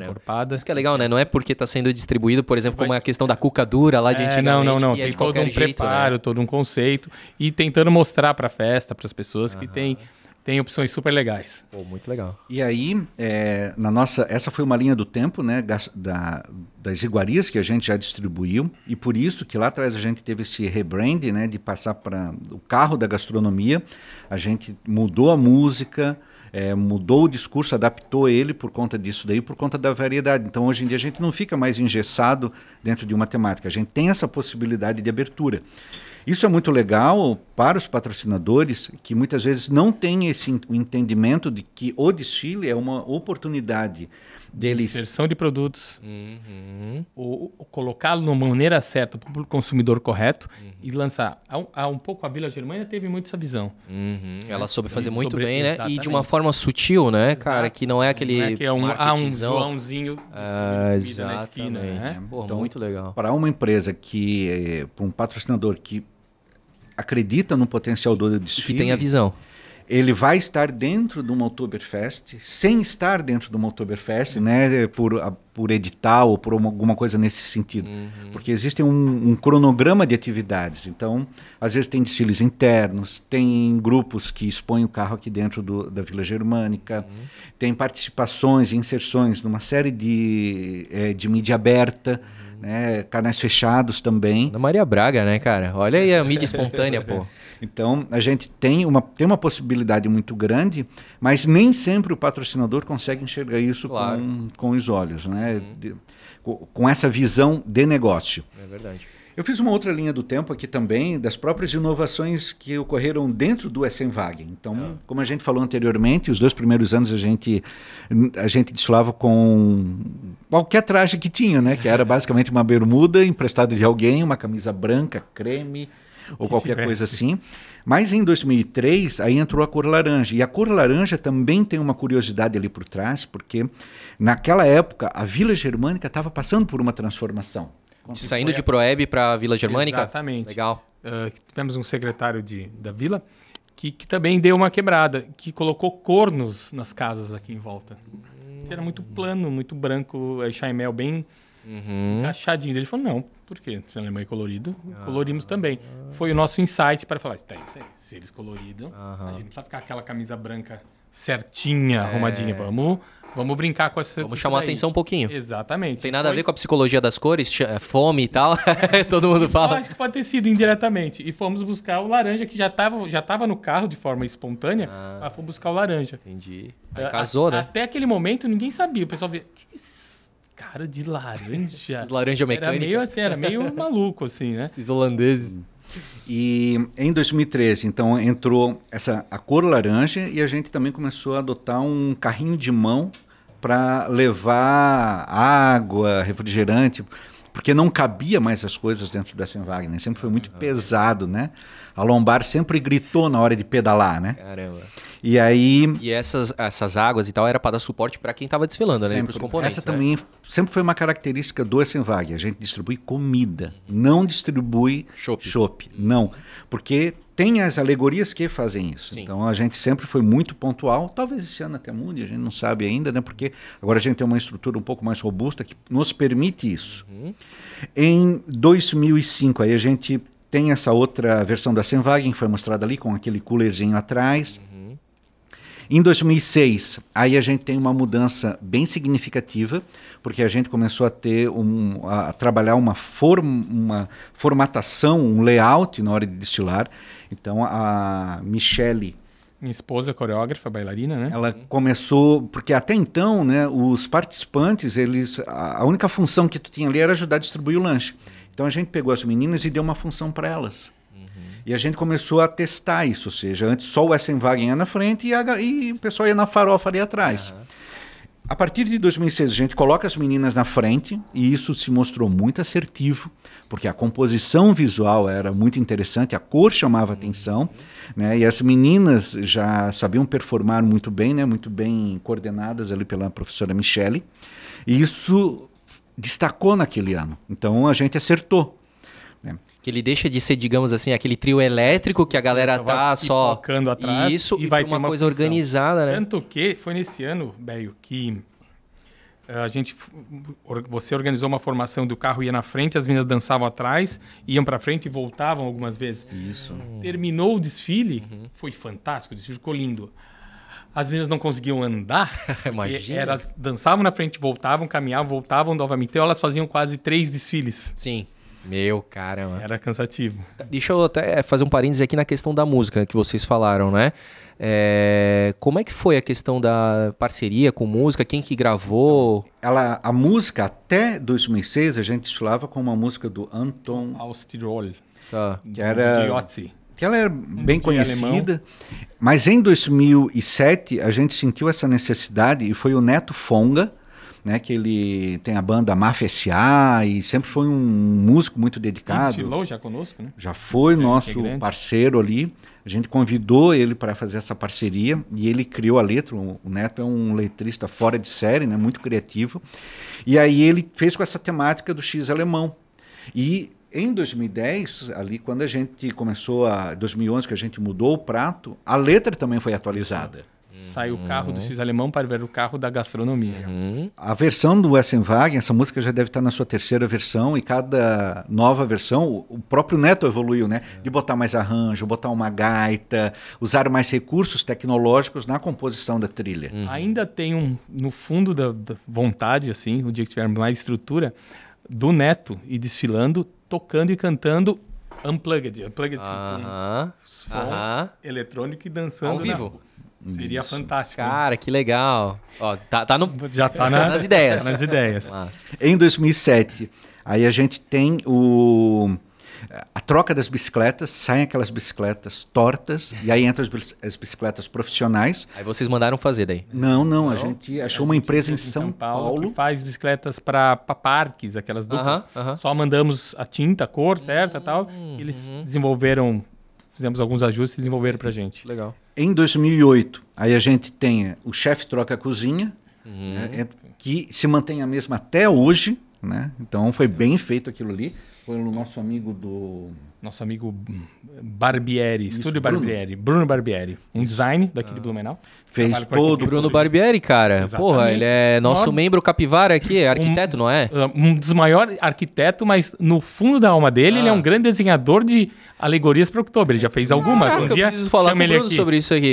encorpada. Isso que é legal, né? Não é porque está sendo distribuído, por exemplo, como a questão da cuca dura lá de antigamente. Não. Que Tem de todo um preparo, né? todo um conceito. E tentando mostrar para a festa, para as pessoas que tem opções super legais. Pô, muito legal. E aí, essa foi uma linha do tempo, né, das iguarias que a gente já distribuiu, e por isso que lá atrás a gente teve esse rebrand, né, de passar para o carro da gastronomia. A gente mudou a música, mudou o discurso, adaptou ele por conta disso daí, por conta da variedade. Então, hoje em dia, a gente não fica mais engessado dentro de uma temática. A gente tem essa possibilidade de abertura. Isso é muito legal para os patrocinadores que muitas vezes não têm o entendimento de que o desfile é uma oportunidade deles... Inserção de produtos, colocá-lo de uma maneira certa para o consumidor correto e lançar. Há um pouco a Vila Germânia teve muito essa visão. Ela soube fazer muito bem, né? Exatamente. E de uma forma sutil, né, cara? Que não é aquele... Não é que é um Joãozinho distribuído na esquina. Né? Porra, então, muito legal. Para uma empresa para um patrocinador que acredita no potencial do desfile... Que tem a visão. Ele vai estar dentro de uma Oktoberfest, sem estar dentro de uma Oktoberfest, né, por edital ou por alguma coisa nesse sentido. Porque existe um cronograma de atividades. Então, às vezes tem desfiles internos, tem grupos que expõem o carro aqui dentro da Vila Germânica, tem participações e inserções numa série de mídia aberta, né, canais fechados também. Da Maria Braga, né, cara? Olha aí a mídia espontânea, pô. Então, a gente tem uma possibilidade muito grande, mas nem sempre o patrocinador consegue enxergar isso com os olhos, né? Com essa visão de negócio. É verdade. Eu fiz uma outra linha do tempo aqui também, das próprias inovações que ocorreram dentro do Essenwagen. Então, como a gente falou anteriormente, os 2 primeiros anos a gente desfilava com qualquer traje que tinha, né? Que era basicamente uma bermuda emprestada de alguém, uma camisa branca, creme... ou qualquer coisa assim. Mas em 2003, aí entrou a cor laranja. E a cor laranja também tem uma curiosidade ali por trás, porque naquela época a Vila Germânica estava passando por uma transformação. Saindo de Proeb para a Vila Germânica? Exatamente. Legal. Tivemos um secretário da Vila que também deu uma quebrada, que colocou cornos nas casas aqui em volta. Era muito plano, muito branco, chaimel bem encaixadinho. Ele falou, não, por quê? Se a Alemanha é colorido, colorimos também. Foi o nosso insight para falar, se eles coloridam, a gente não precisa ficar aquela camisa branca certinha, arrumadinha. Vamos brincar com essa... Vamos chamar a atenção um pouquinho. Exatamente. Não tem nada a ver com a psicologia das cores, fome e tal. Todo mundo fala. Eu acho que pode ter sido indiretamente. E fomos buscar o laranja, que já tava no carro de forma espontânea, mas fomos buscar o laranja. Entendi. Aí casou, né? Até aquele momento, ninguém sabia. O pessoal via, que esses caras de laranja? Esses laranja mecânica. Era meio assim, era meio maluco, assim, né? Esses holandeses. E em 2013, então, entrou a cor laranja e a gente também começou a adotar um carrinho de mão para levar água, refrigerante, porque não cabia mais as coisas dentro da Essen Wagner, sempre foi muito pesado, né? A lombar sempre gritou na hora de pedalar, né? Caramba. E aí... E essas águas e tal era para dar suporte para quem estava desfilando, né? Para os componentes. Essa também sempre foi uma característica do Essen Wagner. A gente distribui comida, não distribui chopp. Não, porque tem as alegorias que fazem isso. Sim. Então a gente sempre foi muito pontual. Talvez esse ano até mude, a gente não sabe ainda, né? Porque agora a gente tem uma estrutura um pouco mais robusta que nos permite isso. Em 2005, aí a gente tem essa outra versão da Essen Wagner, que foi mostrada ali com aquele coolerzinho atrás. Em 2006, aí a gente tem uma mudança bem significativa, porque a gente começou a ter a trabalhar uma formatação, um layout na hora de desfilar. Então a Michele, minha esposa, coreógrafa, bailarina, né? Ela começou, porque até então, né, os participantes, a única função que tu tinha ali era ajudar a distribuir o lanche. Então a gente pegou as meninas e deu uma função para elas. E a gente começou a testar isso, ou seja, antes só o Essen Wagner ia na frente e o pessoal ia na farofa ali atrás. A partir de 2006, a gente coloca as meninas na frente e isso se mostrou muito assertivo, porque a composição visual era muito interessante, a cor chamava atenção, né? E as meninas já sabiam performar muito bem, né? Muito bem coordenadas ali pela professora Michele, e isso destacou naquele ano. Então a gente acertou. Que ele deixa de ser, digamos assim, aquele trio elétrico que a galera tá só tocando atrás isso e vai ter uma coisa função organizada, né? Tanto que foi nesse ano, Béio, que você organizou uma formação do carro ia na frente, as meninas dançavam atrás, iam para frente e voltavam algumas vezes. Isso. Terminou o desfile, foi fantástico, o desfile ficou lindo. As meninas não conseguiam andar, imagina. Elas dançavam na frente, voltavam, caminhavam, voltavam novamente. Então elas faziam quase 3 desfiles. Sim. Meu, caramba. Era cansativo. Deixa eu até fazer um parênteses aqui na questão da música que vocês falaram, né? Como é que foi a questão da parceria com música? Quem que gravou? A música, até 2006, a gente desfilava com uma música do Anton Austerol. Tá. Que era... Diotzi. Que ela era bem conhecida, mas em 2007 a gente sentiu essa necessidade e foi o Neto Fonga, né, que ele tem a banda Mafia S.A. e sempre foi um músico muito dedicado. Desfilou já conosco, né? Já foi nosso parceiro ali. A gente convidou ele para fazer essa parceria e ele criou a letra. O Neto é um letrista fora de série, né, muito criativo. E aí ele fez com essa temática do X alemão. E em 2010, ali quando a gente começou, 2011, que a gente mudou o prato, a letra também foi atualizada. Saiu o carro do X alemão para ver o carro da gastronomia. A versão do Essen Wagner, essa música já deve estar na sua 3ª versão, e cada nova versão, o próprio Neto evoluiu, né? De botar mais arranjo, botar uma gaita, usar mais recursos tecnológicos na composição da trilha. Ainda tem no fundo da vontade, assim, o dia que tiver mais estrutura, do Neto ir desfilando, tocando e cantando unplugged, som eletrônico e dançando ao vivo. Seria fantástico. Cara, que legal. Ó, já tá nas ideias. Nas ideias. Em 2007, aí a gente tem a troca das bicicletas, saem aquelas bicicletas tortas, e aí entram as bicicletas profissionais. Aí vocês mandaram fazer daí? Não, a gente achou uma empresa em São Paulo que faz bicicletas para parques, aquelas duplas. Só mandamos a tinta, a cor certa e tal, e eles desenvolveram, fizemos alguns ajustes e desenvolveram pra gente. Legal. Em 2008, aí a gente tem o chefe troca a cozinha, né, que se mantém a mesma até hoje, né? Então foi bem feito aquilo ali. Foi o nosso amigo do... Nosso amigo Barbieri, Estúdio Barbieri. Bruno Barbieri. Um design daqui de Blumenau. Fez todo... Bruno Barbieri, cara. Exatamente. Porra, ele é nosso membro capivara aqui, é arquiteto, não é? Um dos maiores arquitetos, mas no fundo da alma dele, ele é um grande desenhador de alegorias para Oktober. Ele já fez algumas. Eu preciso falar com o Bruno sobre isso aqui.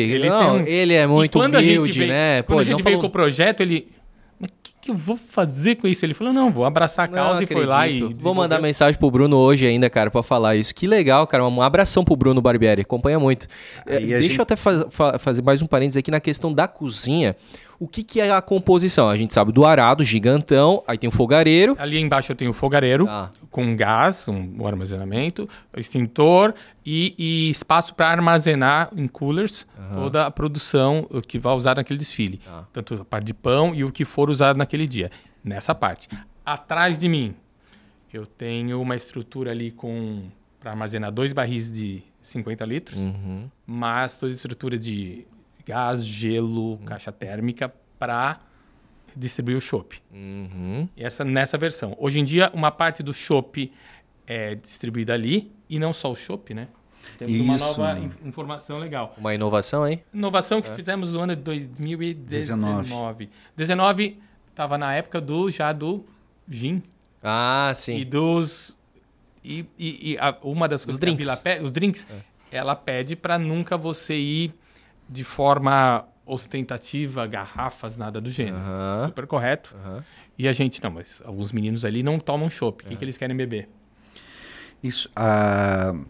Ele é muito humilde, né? Quando a gente veio com o projeto, ele... Mas o que eu vou fazer com isso? Ele falou, não, vou abraçar a causa e foi lá e... Vou mandar mensagem pro Bruno hoje ainda, cara, pra falar isso. Que legal, cara. Um abração pro Bruno Barbieri. Acompanha muito. Deixa eu até fazer mais um parênteses aqui na questão da cozinha. O que é a composição? A gente sabe do arado, gigantão, aí tem o fogareiro. Ali embaixo eu tenho o fogareiro, com gás, um armazenamento, extintor e espaço para armazenar em coolers toda a produção que vai usar naquele desfile. Tanto a parte de pão e o que for usado naquele dia. Nessa parte. Atrás de mim, eu tenho uma estrutura ali para armazenar 2 barris de 50 litros, mas toda a estrutura de gás, gelo, caixa térmica para distribuir o chopp. Nessa versão. Hoje em dia, uma parte do chopp é distribuída ali e não só o chopp, né? Temos uma nova informação legal. Uma inovação, hein? Inovação que fizemos no ano de 2019. 19 estava na época do gin. Ah, sim. E dos... uma das coisas que a Vila pede, os drinks, ela pede para nunca você ir de forma ostentativa, garrafas, nada do gênero. Super correto. E a gente, não, mas alguns meninos ali não tomam chopp. O que eles querem beber? Isso.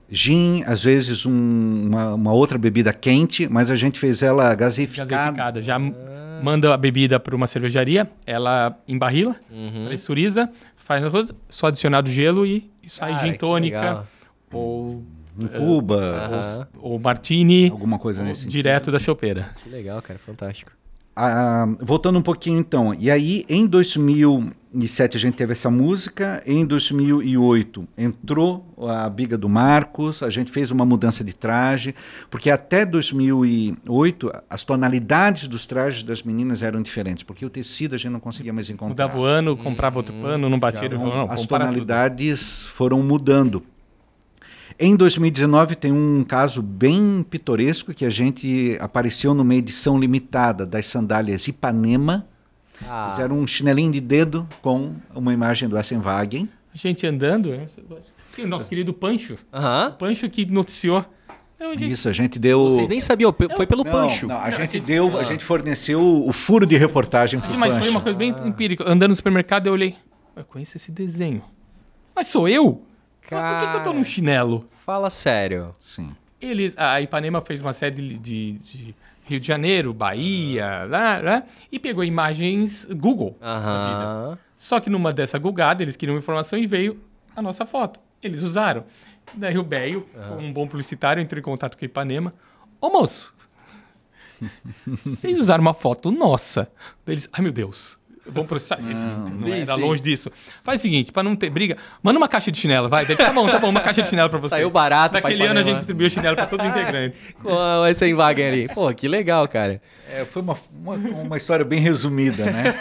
Gin, às vezes uma outra bebida quente, mas a gente fez ela gaseificada. Já manda a bebida para uma cervejaria, ela embarrila, pressuriza, faz só adicionar do gelo e sai gin tônica ou... Um Cuba, ou martini, alguma coisa nesse direto da chopeira. Que legal, cara, fantástico. Voltando um pouquinho então, e aí em 2007 a gente teve essa música, em 2008 entrou a Biga do Marcos, a gente fez uma mudança de traje, porque até 2008 as tonalidades dos trajes das meninas eram diferentes, porque o tecido a gente não conseguia mais encontrar. Mudava o ano, comprava outro pano, não batia, as tonalidades foram mudando. Em 2019 tem um caso bem pitoresco que a gente apareceu numa edição limitada das sandálias Ipanema. Fizeram um chinelinho de dedo com uma imagem do Essenwagen. A gente andando, né? Tem o nosso querido Pancho. O Pancho que noticiou. Isso, a gente deu... Vocês nem sabiam, foi pelo Pancho. Não, a gente forneceu o furo de reportagem pro Pancho. Mas foi uma coisa bem empírica. Andando no supermercado eu olhei, eu conheço esse desenho. Mas sou eu? Por que eu tô num chinelo? Fala sério. Sim. A Ipanema fez uma série de Rio de Janeiro, Bahia, e pegou imagens Google. Só que numa dessa googada, eles queriam informação e veio a nossa foto. Eles usaram. Daí o Beio, um bom publicitário, entrou em contato com a Ipanema. Ô moço, vocês usaram uma foto nossa. Eles, ai meu Deus. Vamos processar. Não era longe disso. Faz o seguinte, pra não ter briga, manda uma caixa de chinelo, vai. Tá bom, uma caixa de chinelo pra vocês. Saiu barato. Naquele ano a gente distribuiu chinelo pra todos os integrantes. Com esse Essenwagen ali. Pô, que legal, cara. Foi uma história bem resumida, né?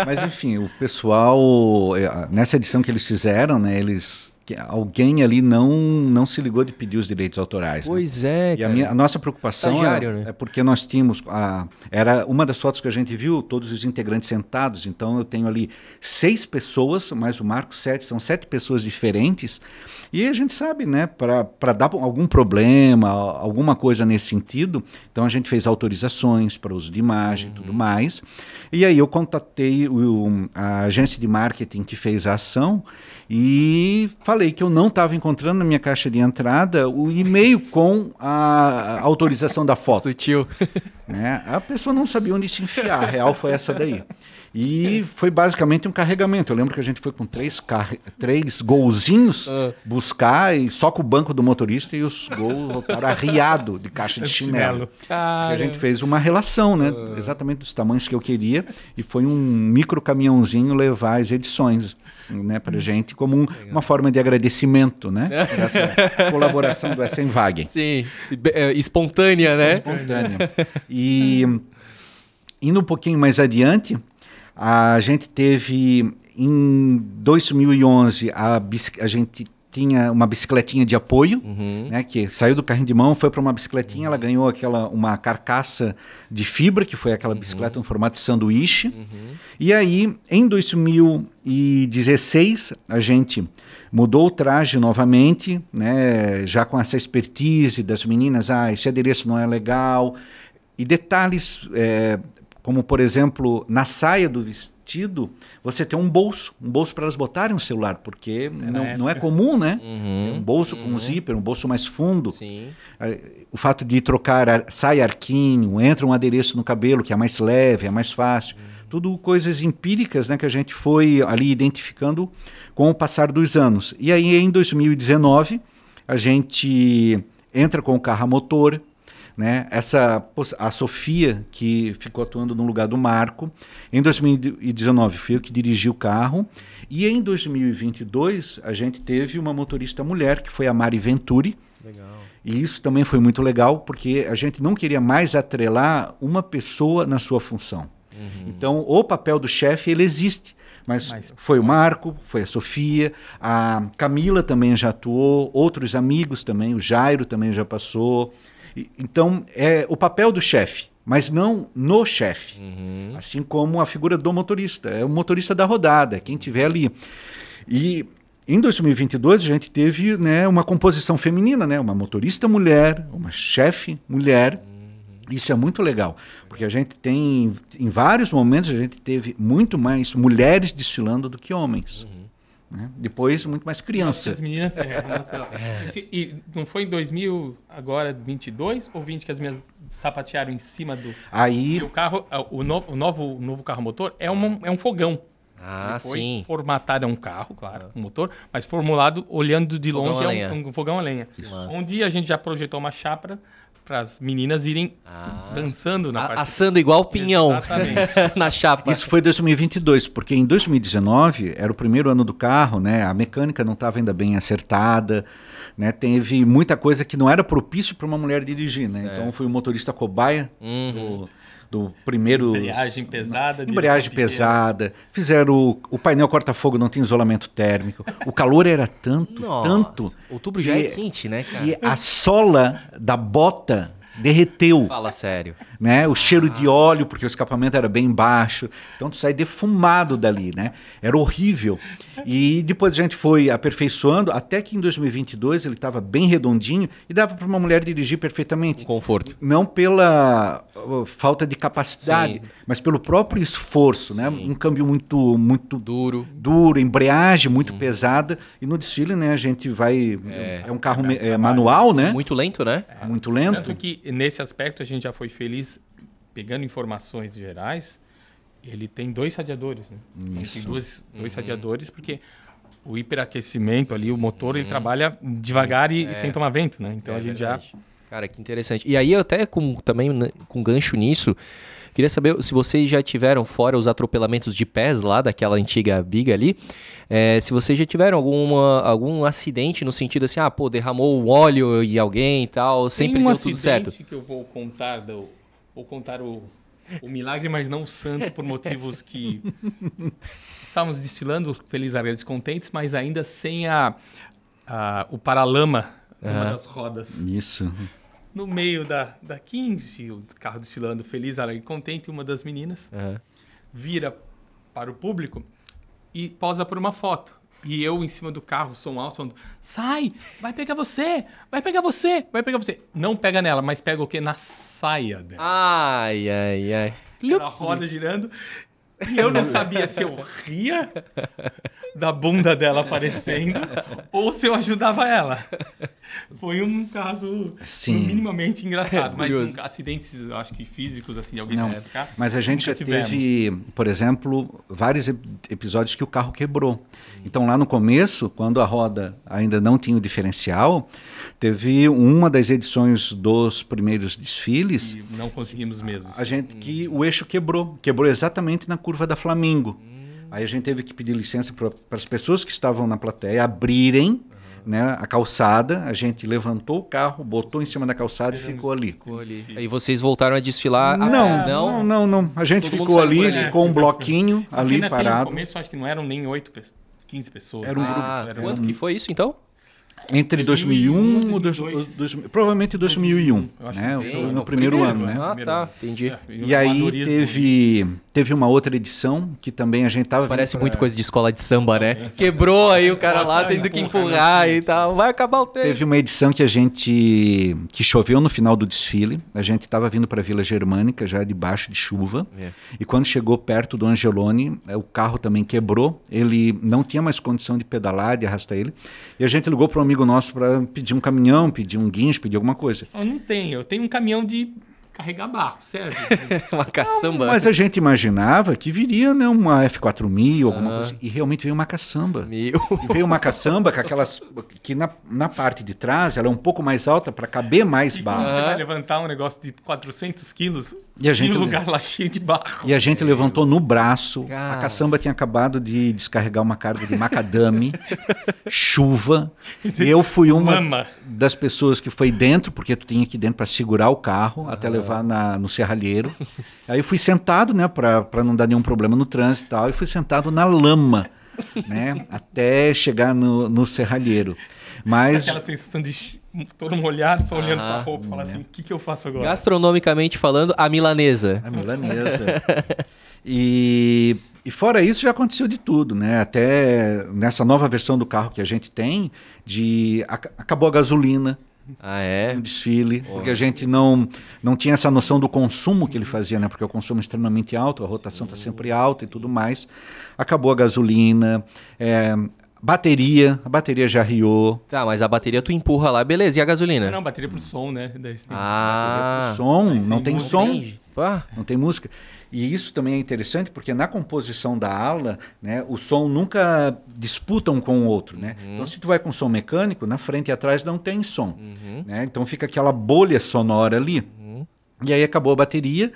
Mas enfim, o pessoal, nessa edição que eles fizeram, né, alguém ali não se ligou de pedir os direitos autorais. Pois né? é, cara. E a nossa preocupação né? é porque nós tínhamos... era uma das fotos que a gente viu, todos os integrantes sentados, então eu tenho ali 6 pessoas, mais o Marcos 7, são 7 pessoas diferentes, e a gente sabe, né, para dar algum problema, alguma coisa nesse sentido, então a gente fez autorizações para uso de imagem e tudo mais, e aí eu contatei a agência de marketing que fez a ação, e falei que eu não estava encontrando na minha caixa de entrada o e-mail com a autorização da foto. Sutil. Né? A pessoa não sabia onde se enfiar, a real foi essa daí. E foi basicamente um carregamento. Eu lembro que a gente foi com 3 golzinhos buscar, e só com o banco do motorista, e os gols voltaram arriado de caixa de chinelo. E a gente fez uma relação, né? Exatamente dos tamanhos que eu queria, e foi um micro caminhãozinho levar as edições, né, pra gente, como uma forma de agradecimento, né? Essa colaboração do Essenwagen. Sim, espontânea, né? Espontânea. E indo um pouquinho mais adiante, a gente teve, Em 2011, a gente tinha uma bicicletinha de apoio, né, que saiu do carrinho de mão, foi para uma bicicletinha, ela ganhou uma carcaça de fibra, que foi aquela bicicleta no formato de sanduíche. E aí, em 2016, a gente mudou o traje novamente, né, já com essa expertise das meninas, esse adereço não é legal. E detalhes, como por exemplo, na saia do vestido, você tem um bolso para elas botarem um celular, porque não é comum, né? Um bolso com um zíper, um bolso mais fundo. Sim. O fato de trocar saia arquinho, entra um adereço no cabelo que é mais leve, é mais fácil. Tudo coisas empíricas, né, que a gente foi ali identificando com o passar dos anos. E aí, em 2019, a gente entra com o carro a motor, né? A Sofia, que ficou atuando no lugar do Marco. Em 2019 fui eu que dirigi o carro. E em 2022 a gente teve uma motorista mulher, que foi a Mari Venturi. Legal. E isso também foi muito legal, porque a gente não queria mais atrelar uma pessoa na sua função. Então o papel do chefe ele existe. Mas foi o Marco, foi a Sofia, a Camila também já atuou, outros amigos também, o Jairo também já passou. Então, é o papel do chefe, mas não no chefe. Assim como a figura do motorista. É o motorista da rodada, quem estiver ali. E em 2022, a gente teve, né, uma composição feminina, né, uma motorista mulher, uma chefe mulher. Isso é muito legal, porque a gente tem, em vários momentos, a gente teve muito mais mulheres desfilando do que homens. Né? Depois, muito mais criança. As meninas, E não foi em 2022 ou 20 que as minhas sapatearam em cima do... Aí... O carro, o novo carro motor é um fogão. Sim. Formatado é um carro, claro, um motor, mas formulado olhando de longe é um fogão a lenha. Onde a gente já projetou uma chapa para as meninas irem dançando na parte... Assando igual pinhão na chapa. Isso foi 2022, porque em 2019 era o primeiro ano do carro, né? A mecânica não estava ainda bem acertada, né? Teve muita coisa que não era propício para uma mulher dirigir, né? Então foi o motorista cobaia do primeiro... Embreagem pesada. Embreagem pesada. Fizeram o painel corta-fogo, não tinha isolamento térmico. O calor era tanto. Outubro já é quente, né, cara? E a sola da bota derreteu. Fala sério. Né? O cheiro de óleo, porque o escapamento era bem baixo. Então tu sai defumado dali, né? Era horrível. E depois a gente foi aperfeiçoando, até que em 2022 ele estava bem redondinho e dava para uma mulher dirigir perfeitamente. Conforto. Não pela falta de capacidade, mas pelo próprio esforço, né? Um câmbio muito duro, embreagem muito pesada. E no desfile, né, a gente vai... É um carro manual, né? Muito lento, né? Muito lento. Tanto que nesse aspecto a gente já foi feliz pegando informações gerais. Ele tem 2 radiadores, né? Ele tem dois radiadores, porque o hiperaquecimento ali, o motor, ele trabalha devagar e sem tomar vento, né? Então a gente verdade. Cara, que interessante. E aí, eu até também com gancho nisso, queria saber se vocês já tiveram, fora os atropelamentos de pés lá daquela antiga biga ali, se vocês já tiveram algum acidente no sentido assim, derramou o óleo em alguém e tal, sempre deu tudo certo. Tem um acidente que eu vou contar o milagre, mas não o santo, por motivos que estávamos desfilando, felizes, alegres, contentes, mas ainda sem o paralama uma das rodas. Isso. No meio da 15, o carro desfilando feliz, alegre, contente, uma das meninas vira para o público e posa por uma foto. E eu em cima do carro, som alto, falando, sai, vai pegar você, vai pegar você, vai pegar você. Não pega nela, mas pega o quê? Na saia dela. Ai. A roda girando. E eu não sabia se eu ria da bunda dela aparecendo ou se eu ajudava ela. Foi um caso minimamente engraçado. Mas acidentes, acho que físicos, assim, alguém não, ficar, mas a gente já teve, por exemplo, vários episódios que o carro quebrou. Então lá no começo, quando a roda ainda não tinha o diferencial, teve uma das edições dos primeiros desfiles. E não conseguimos mesmo. A gente que o eixo quebrou exatamente na curva da Flamingo. Aí a gente teve que pedir licença para as pessoas que estavam na plateia abrirem, né, a calçada, a gente levantou o carro, botou em cima da calçada e ficou ali. Aí vocês voltaram a desfilar? Não. A gente ficou ali, ficou um bloquinho ali parado. No começo acho que não eram nem 8, 15 pessoas. Era um grupo. Quando que foi isso, então? Entre 2001 e provavelmente 2001, né? No primeiro ano, né? Tá, entendi. E aí teve uma outra edição que também a gente tava... Parece muito coisa de escola de samba, né? Quebrou aí o cara lá tendo que empurrar e tal. Vai acabar o tempo. Teve uma edição que choveu no final do desfile. A gente tava vindo para Vila Germânica já debaixo de chuva. E quando chegou perto do Angeloni, o carro também quebrou. Ele não tinha mais condição de pedalar, de arrastar ele. E a gente ligou para um amigo nosso para pedir um caminhão, pedir um guincho, pedir alguma coisa. Eu não tenho. Eu tenho um caminhão de carregar barro, sério. Uma caçamba. Mas a gente imaginava que viria, né, uma F4000, alguma coisa. E realmente veio uma caçamba. E veio uma caçamba com aquelas... que na parte de trás ela é um pouco mais alta para caber mais barro. Como você vai levantar um negócio de 400 quilos e a gente, em um lugar lá cheio de barro? E a gente levantou no braço. A caçamba tinha acabado de descarregar uma carga de macadame, chuva. E eu fui uma das pessoas que foi dentro, porque tu tinha que ir dentro para segurar o carro até levar no serralheiro. Aí eu fui sentado, né, para não dar nenhum problema no trânsito e tal, e fui sentado na lama, né, até chegar no serralheiro. Mas aquela sensação de todo molhado, olhando para a roupa, falar assim, o que eu faço agora? Gastronomicamente falando, a milanesa. A milanesa. E fora isso já aconteceu de tudo, né? Até nessa nova versão do carro que a gente tem, acabou a gasolina. No desfile, porque a gente não tinha essa noção do consumo que ele fazia, né? Porque o consumo é extremamente alto, a rotação está sempre alta e tudo mais. Acabou a gasolina, a bateria já riou. Tá, mas a bateria tu empurra lá, beleza, e a gasolina? Não, bateria pro som, né? Bateria pro som, não tem som, não tem música. E isso também é interessante porque na composição da ala, né, o som nunca disputa um com o outro, né? Então se tu vai com som mecânico, na frente e atrás não tem som, né? Então fica aquela bolha sonora ali. E aí acabou a bateria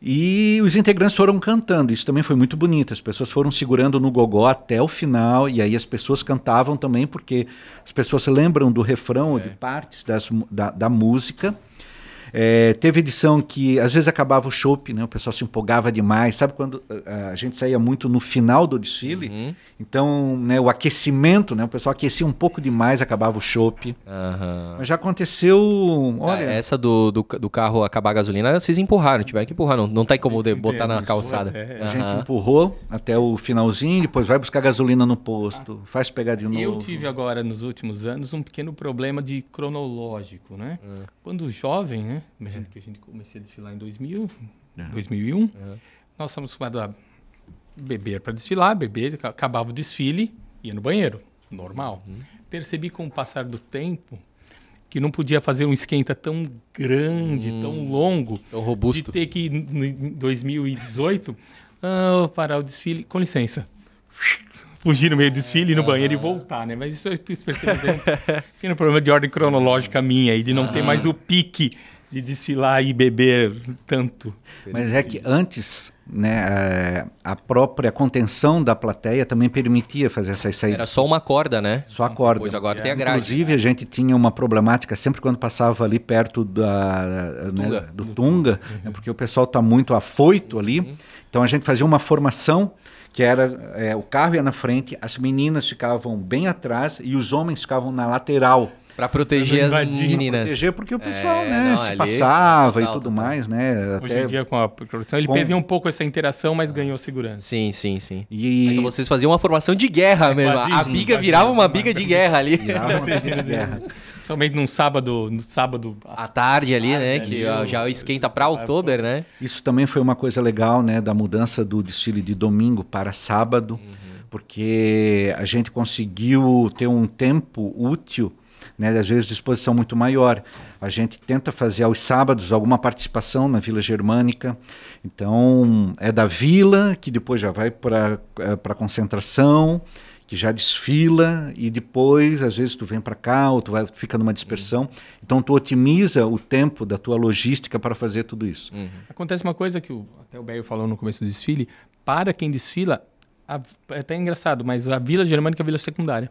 e os integrantes foram cantando. Isso também foi muito bonito. As pessoas foram segurando no gogó até o final e aí as pessoas cantavam também porque as pessoas se lembram do refrão, de partes da música. Teve edição que às vezes acabava o chopp, né? O pessoal se empolgava demais. Sabe quando a gente saía muito no final do desfile? Então, né, o aquecimento, né? O pessoal aquecia um pouco demais, acabava o chopp. Mas já aconteceu... Olha, essa do carro acabar a gasolina, vocês empurraram, tiveram que empurrar. Não tem como botar na calçada. A gente empurrou até o finalzinho, depois vai buscar gasolina no posto, faz pegar de novo. Eu tive agora, nos últimos anos, um pequeno problema de cronológico, né? Quando jovem, né? Imagina que a gente comecei a desfilar em 2001. Nós estamos acostumados a beber para desfilar, acabava o desfile, ia no banheiro, normal. Percebi com o passar do tempo que não podia fazer um esquenta tão grande, tão longo, tão robusto, de ter que, em 2018, parar o desfile, com licença. Fugir no meio do desfile, ir no banheiro e voltar, né? Mas isso eu quis perceber que é um problema de ordem cronológica minha e de não ter mais o pique de desfilar e beber tanto. Mas é que antes, né, a própria contenção da plateia também permitia fazer essas saídas. Era só uma corda, né? Só a corda. Pois agora tem a grade. Inclusive, a gente tinha uma problemática sempre quando passava ali perto do Tunga, né, porque o pessoal está muito afoito ali. Então a gente fazia uma formação que era o carro ia na frente, as meninas ficavam bem atrás e os homens ficavam na lateral. Para proteger as meninas. Proteger porque o pessoal se passava e tudo mais, né? Hoje em dia, com a proteção, ele perdeu um pouco essa interação, mas ganhou segurança. Sim. Então vocês faziam uma formação de guerra mesmo. A biga virava uma biga de guerra ali. Virava uma biga de guerra. Somente no sábado à tarde ali, né? Que já esquenta para outubro, né? Isso também foi uma coisa legal, né? Da mudança do desfile de domingo para sábado, porque a gente conseguiu ter um tempo útil, né, às vezes disposição muito maior. A gente tenta fazer aos sábados alguma participação na Vila Germânica. Então, é da vila que depois já vai para a concentração, que já desfila e depois, às vezes, tu vem para cá ou tu fica numa dispersão. Então, tu otimiza o tempo da tua logística para fazer tudo isso. Acontece uma coisa que até o Béio falou no começo do desfile. Para quem desfila, É até engraçado, mas a Vila Germânica é a vila secundária.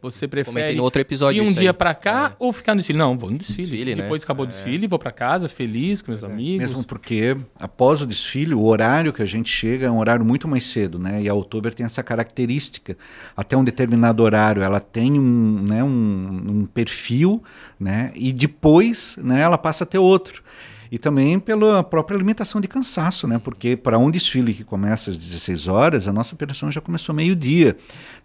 Você prefere no outro episódio ir um dia pra cá ou ficar no desfile? Não, vou no desfile. Né? Depois acabou o desfile, vou pra casa feliz com meus amigos. Mesmo porque após o desfile, o horário que a gente chega é um horário muito mais cedo, né? E a Oktober tem essa característica. Até um determinado horário ela tem um perfil, né? E depois, né, ela passa a ter outro. E também pela própria limitação de cansaço, né? Porque para um desfile que começa às 16 horas, a nossa operação já começou meio-dia,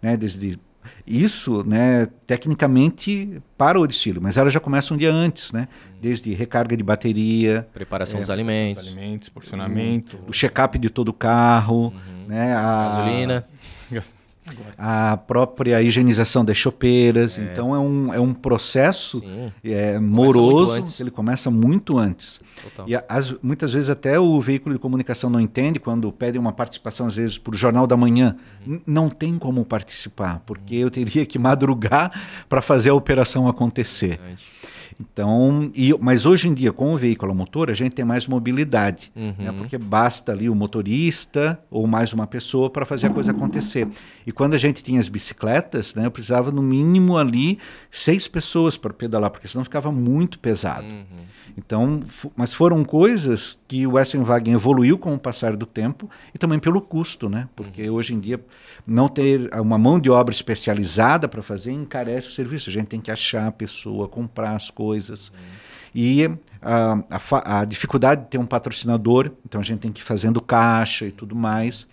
né? Desde isso, né, tecnicamente para o desfile, mas ela já começa um dia antes, né? Desde recarga de bateria, preparação dos alimentos, porcionamento, o check-up de todo o carro, né? Gasolina, a própria higienização das chopeiras. Então é um processo moroso, ele começa muito antes. Total. E muitas vezes até o veículo de comunicação não entende, quando pedem uma participação, às vezes, por Jornal da Manhã, não tem como participar, porque eu teria que madrugar para fazer a operação acontecer. Então, mas hoje em dia, com o veículo a motor, a gente tem mais mobilidade, né? Porque basta ali o motorista ou mais uma pessoa para fazer a coisa acontecer. E quando a gente tinha as bicicletas, né, eu precisava no mínimo ali 6 pessoas para pedalar, porque senão ficava muito pesado. Então, mas foram coisas que o Essen-Wagen evoluiu com o passar do tempo e também pelo custo, né? Porque hoje em dia não ter uma mão de obra especializada para fazer encarece o serviço. A gente tem que achar a pessoa, comprar as coisas. E a dificuldade de ter um patrocinador, então a gente tem que ir fazendo caixa e tudo mais.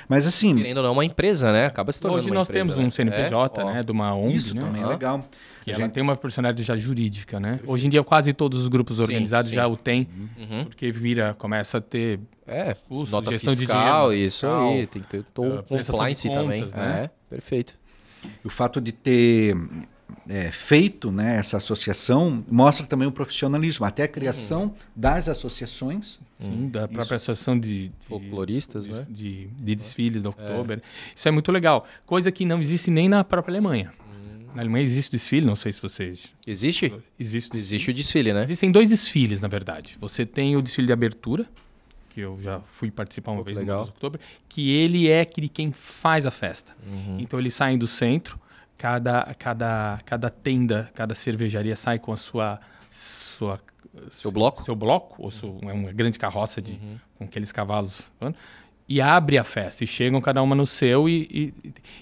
Mas assim... Querendo ou não, uma empresa, né? Acaba se tornando hoje uma empresa. Hoje nós temos um CNPJ, né? De uma ONG, isso, né? Também é legal. Que ela tem uma personalidade já jurídica, né? Hoje em dia quase todos os grupos organizados já o têm, porque começa a ter custo, nota gestão fiscal, de dinheiro. Isso aí, tem que ter compliance também. Né? Perfeito. O fato de ter feito, né, essa associação mostra também o profissionalismo, até a criação das associações. Sim, da própria associação de folcloristas, né? De desfiles da Oktober. Isso é muito legal. Coisa que não existe nem na própria Alemanha. Na Alemanha existe desfile, não sei se vocês... Existe? Existe o desfile, né? Existem 2 desfiles, na verdade. Você tem o desfile de abertura, que eu já fui participar uma vez no Oktober, que ele é de quem faz a festa. Então eles saem do centro, cada tenda, cada cervejaria sai com a seu bloco, ou uma grande carroça com aqueles cavalos... E abre a festa, e chegam cada uma no seu, e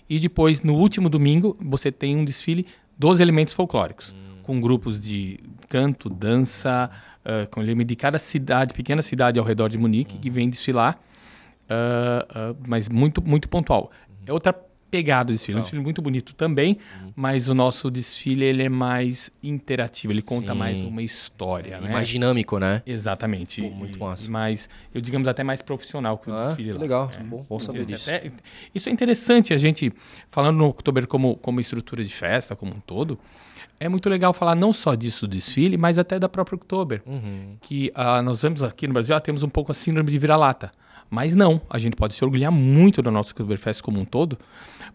depois, no último domingo, você tem um desfile dos elementos folclóricos, com grupos de canto, dança, com o leme de cada cidade, pequena cidade ao redor de Munique, que vem desfilar, mas muito, muito pontual. É outra pegada do desfile, é um desfile muito bonito também, mas o nosso desfile ele é mais interativo, ele conta mais uma história. Né? Mais dinâmico, né? Exatamente. Muito massa. Mas, eu digamos, até mais profissional que o desfile lá. Legal, bom saber disso. Isso é interessante, a gente, falando no Oktober como estrutura de festa, como um todo, é muito legal falar não só disso do desfile, mas até da própria Oktober. Que nós vemos aqui no Brasil, temos um pouco a síndrome de vira-lata. Mas não, a gente pode se orgulhar muito do nosso Oktoberfest como um todo,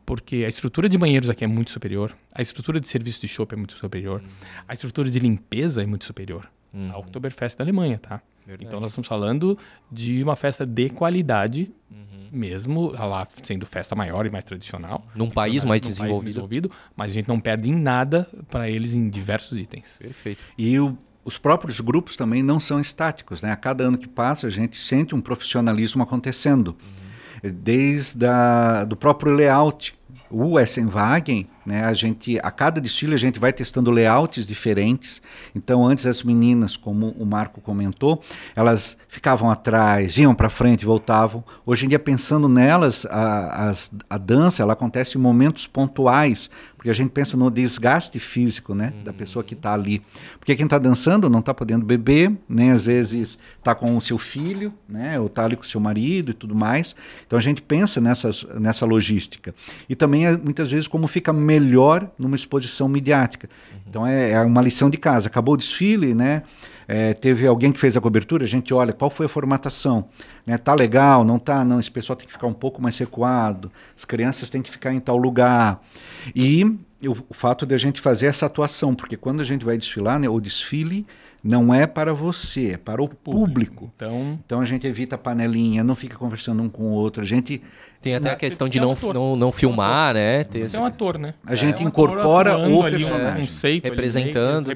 porque a estrutura de banheiros aqui é muito superior, a estrutura de serviço de chopp é muito superior, a estrutura de limpeza é muito superior ao Oktoberfest da Alemanha, tá? Verdade. Então nós estamos falando de uma festa de qualidade, mesmo lá sendo festa maior e mais tradicional. Num país mais desenvolvido. Mas a gente não perde em nada para eles em diversos itens. Perfeito. E os próprios grupos também não são estáticos, né? A cada ano que passa, a gente sente um profissionalismo acontecendo. Desde do próprio layout. O Essen-Wagen, né, a cada desfile a gente vai testando layouts diferentes. Então, antes as meninas, como o Marco comentou, elas ficavam atrás, iam para frente, voltavam. Hoje em dia, pensando nelas, a dança ela acontece em momentos pontuais, porque a gente pensa no desgaste físico, né, da pessoa que está ali. Porque quem está dançando não está podendo beber, nem às vezes está com o seu filho, né, ou está ali com o seu marido e tudo mais. Então a gente pensa nessa logística. E também, muitas vezes, como fica melhor numa exposição midiática. Então é uma lição de casa. Acabou o desfile, né? Teve alguém que fez a cobertura, a gente olha qual foi a formatação, né? Tá legal, não tá? Não, esse pessoal tem que ficar um pouco mais recuado, as crianças têm que ficar em tal lugar. E o fato de a gente fazer essa atuação, porque quando a gente vai desfilar, né, o desfile Não é para você, é para o público. Então a gente evita a panelinha, não fica conversando um com o outro. A gente tem até a questão de não filmar, né? Você é um ator, né? A gente incorpora o personagem. Representando.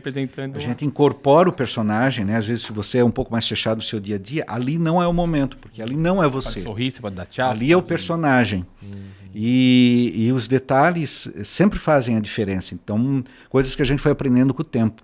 A gente incorpora o personagem, né? Às vezes, se você é um pouco mais fechado no seu dia a dia, ali não é o momento, porque ali não é você. Você pode sorrir, você pode dar tchau. Ali é o personagem. E os detalhes sempre fazem a diferença. Então, coisas que a gente foi aprendendo com o tempo.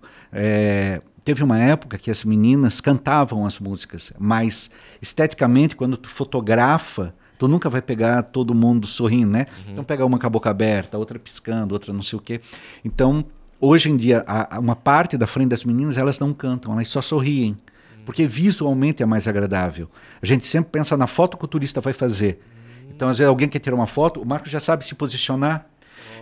Teve uma época que as meninas cantavam as músicas, mas esteticamente, quando tu fotografa, tu nunca vai pegar todo mundo sorrindo, né? Então pega uma com a boca aberta, outra piscando, outra não sei o quê. Então, hoje em dia, uma parte da frente das meninas, elas não cantam, elas só sorriem, porque visualmente é mais agradável. A gente sempre pensa na foto que o turista vai fazer. Então, às vezes, alguém quer tirar uma foto, o Marcos já sabe se posicionar,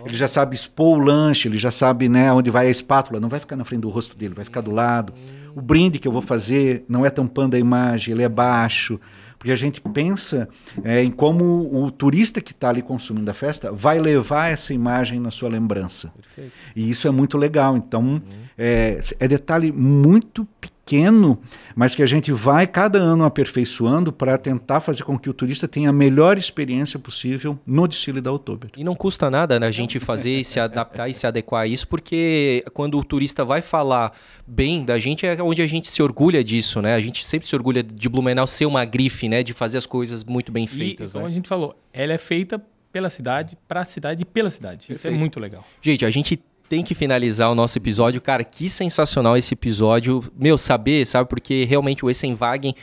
ele já sabe expor o lanche, ele já sabe, né, onde vai a espátula, não vai ficar na frente do rosto dele, vai ficar do lado. O brinde que eu vou fazer não é tampando a imagem, ele é baixo, porque a gente pensa em como o turista que está ali consumindo a festa vai levar essa imagem na sua lembrança. Perfeito. E isso é muito legal. Então, é detalhe muito pequeno, mas que a gente vai cada ano aperfeiçoando para tentar fazer com que o turista tenha a melhor experiência possível no desfile da Oktober. E não custa nada, né, a gente fazer e se adaptar e se adequar a isso, porque quando o turista vai falar bem da gente, é onde a gente se orgulha disso, né? A gente sempre se orgulha de Blumenau ser uma grife, né, de fazer as coisas muito bem feitas. E como a gente falou, ela é feita pela cidade, para a cidade e pela cidade. Perfeito. Isso é muito legal. Gente, a gente tem que finalizar o nosso episódio. Cara, que sensacional esse episódio. Sabe? Porque realmente o Essenwagen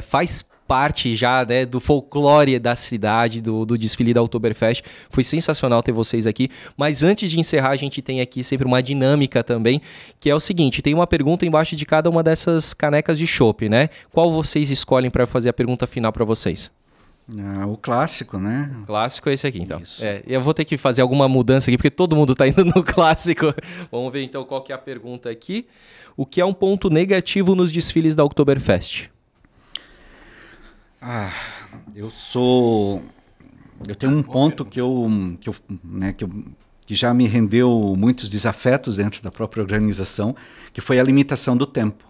faz parte já, né, do folclore da cidade, do desfile da Oktoberfest. Foi sensacional ter vocês aqui. Mas antes de encerrar, a gente tem aqui sempre uma dinâmica também, que é o seguinte, tem uma pergunta embaixo de cada uma dessas canecas de chopp, né? Qual vocês escolhem para fazer a pergunta final para vocês? O clássico, né? O clássico é esse aqui, então. Eu vou ter que fazer alguma mudança aqui, porque todo mundo está indo no clássico. Vamos ver, então, qual que é a pergunta aqui. O que é um ponto negativo nos desfiles da Oktoberfest? Eu tenho um ponto que já me rendeu muitos desafetos dentro da própria organização, que foi a limitação do tempo.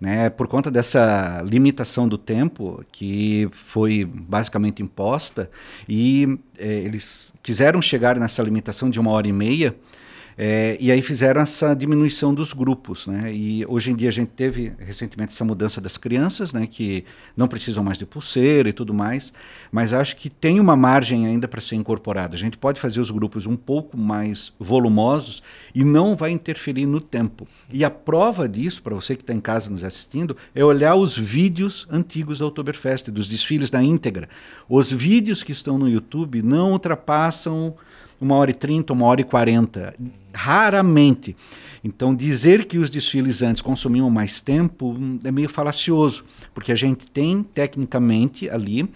Né, por conta dessa limitação do tempo que foi basicamente imposta e eles quiseram chegar nessa limitação de 1h30 e aí fizeram essa diminuição dos grupos, né? E hoje em dia a gente teve recentemente essa mudança das crianças, né, que não precisam mais de pulseira e tudo mais, mas acho que tem uma margem ainda para ser incorporada. A gente pode fazer os grupos um pouco mais volumosos e não vai interferir no tempo. E a prova disso, para você que está em casa nos assistindo, é olhar os vídeos antigos da Oktoberfest, dos desfiles na íntegra. Os vídeos que estão no YouTube não ultrapassam 1h30, 1h40, raramente. Então, dizer que os desfiles antes consumiam mais tempo é meio falacioso, porque a gente tem, tecnicamente, ali,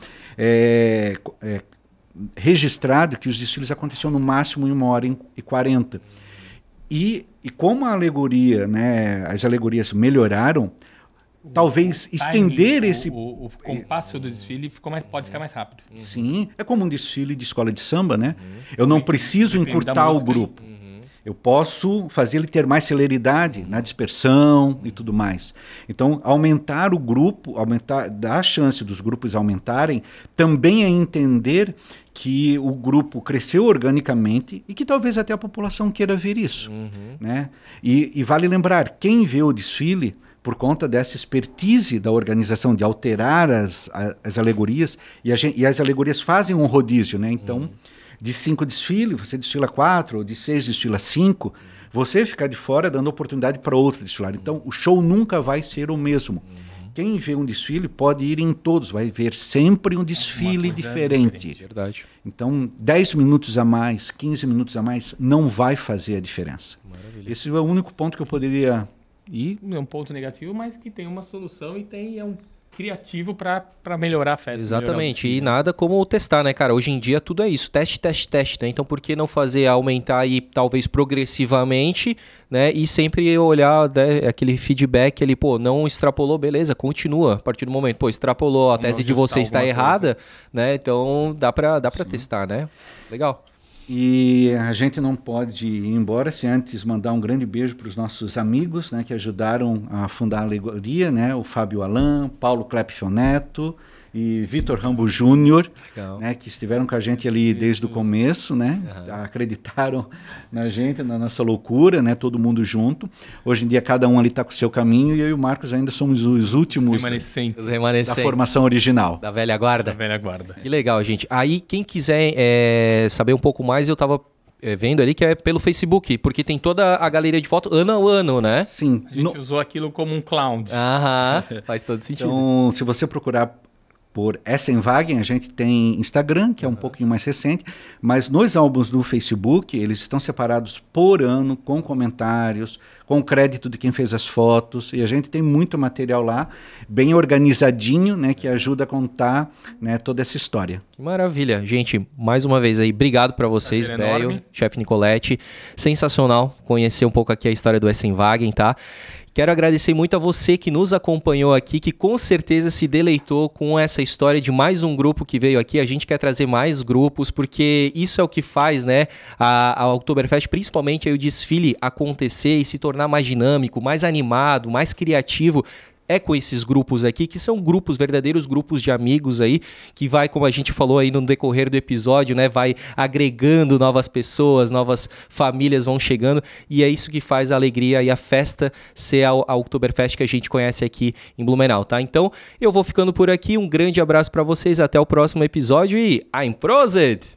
registrado que os desfiles aconteciam no máximo em 1h40. E como a alegoria, né, as alegorias melhoraram, talvez estender esse... O compasso do desfile pode ficar mais rápido. Sim, é como um desfile de escola de samba, né? Eu não preciso encurtar o grupo. Eu posso fazer ele ter mais celeridade na dispersão e tudo mais. Então, aumentar o grupo, dar a chance dos grupos aumentarem, também é entender que o grupo cresceu organicamente e que talvez até a população queira ver isso. Né? E vale lembrar, quem vê o desfile, por conta dessa expertise da organização de alterar as alegorias, e as alegorias fazem um rodízio, né? Então, de 5 desfiles, você desfila 4, ou de 6 desfila 5, você fica de fora dando oportunidade para outro desfilar. Então, o show nunca vai ser o mesmo. Quem vê um desfile pode ir em todos, vai ver sempre um desfile diferente. Verdade. Então, 10 minutos a mais, 15 minutos a mais, não vai fazer a diferença. Maravilha. Esse é o único ponto que eu poderia... E é um ponto negativo, mas que tem uma solução e é um criativo para melhorar a festa. Exatamente, e nada como testar, né, cara? Hoje em dia tudo é isso, teste, né? Então por que não fazer aumentar aí talvez progressivamente, né? E sempre olhar, né, aquele feedback ali, não extrapolou, beleza, continua a partir do momento, extrapolou, a tese de vocês está errada, né? Então dá para testar, né? Legal. E a gente não pode ir embora sem antes mandar um grande beijo para os nossos amigos, né, que ajudaram a fundar a Alegoria, né, o Fábio Alan, Paulo Clepfio Neto e Vitor Rambo Júnior, né, que estiveram com a gente ali desde o começo, né, acreditaram na gente, na nossa loucura, né, todo mundo junto. Hoje em dia cada um ali está com o seu caminho e eu e o Marcos ainda somos os últimos remanescentes. Da formação original. Da velha guarda. Da velha guarda. Que legal, gente. Aí quem quiser saber um pouco mais, eu estava vendo ali que é pelo Facebook, porque tem toda a galeria de foto ano a ano, né? Sim. A gente usou aquilo como um cloud. Faz todo sentido. Então, se você procurar por Essenwagen, a gente tem Instagram, que é um pouquinho mais recente, mas nos álbuns do Facebook, eles estão separados por ano, com comentários, com crédito de quem fez as fotos, e a gente tem muito material lá, bem organizadinho, né, que ajuda a contar, né, toda essa história. Que maravilha. Gente, mais uma vez aí, obrigado para vocês, Bélio, chefe Nicoletti. Sensacional conhecer um pouco aqui a história do Essenwagen, tá? Quero agradecer muito a você que nos acompanhou aqui, que com certeza se deleitou com essa história de mais um grupo que veio aqui. A gente quer trazer mais grupos, porque isso é o que faz, né, a Oktoberfest, principalmente aí o desfile acontecer e se tornar mais dinâmico, mais animado, mais criativo. É com esses grupos aqui, que são grupos, verdadeiros grupos de amigos aí, que vai, como a gente falou aí no decorrer do episódio, né, vai agregando novas pessoas, novas famílias vão chegando, e é isso que faz a alegria e a festa ser a Oktoberfest que a gente conhece aqui em Blumenau, tá? Então, eu vou ficando por aqui, um grande abraço para vocês, até o próximo episódio e Ein Prosit!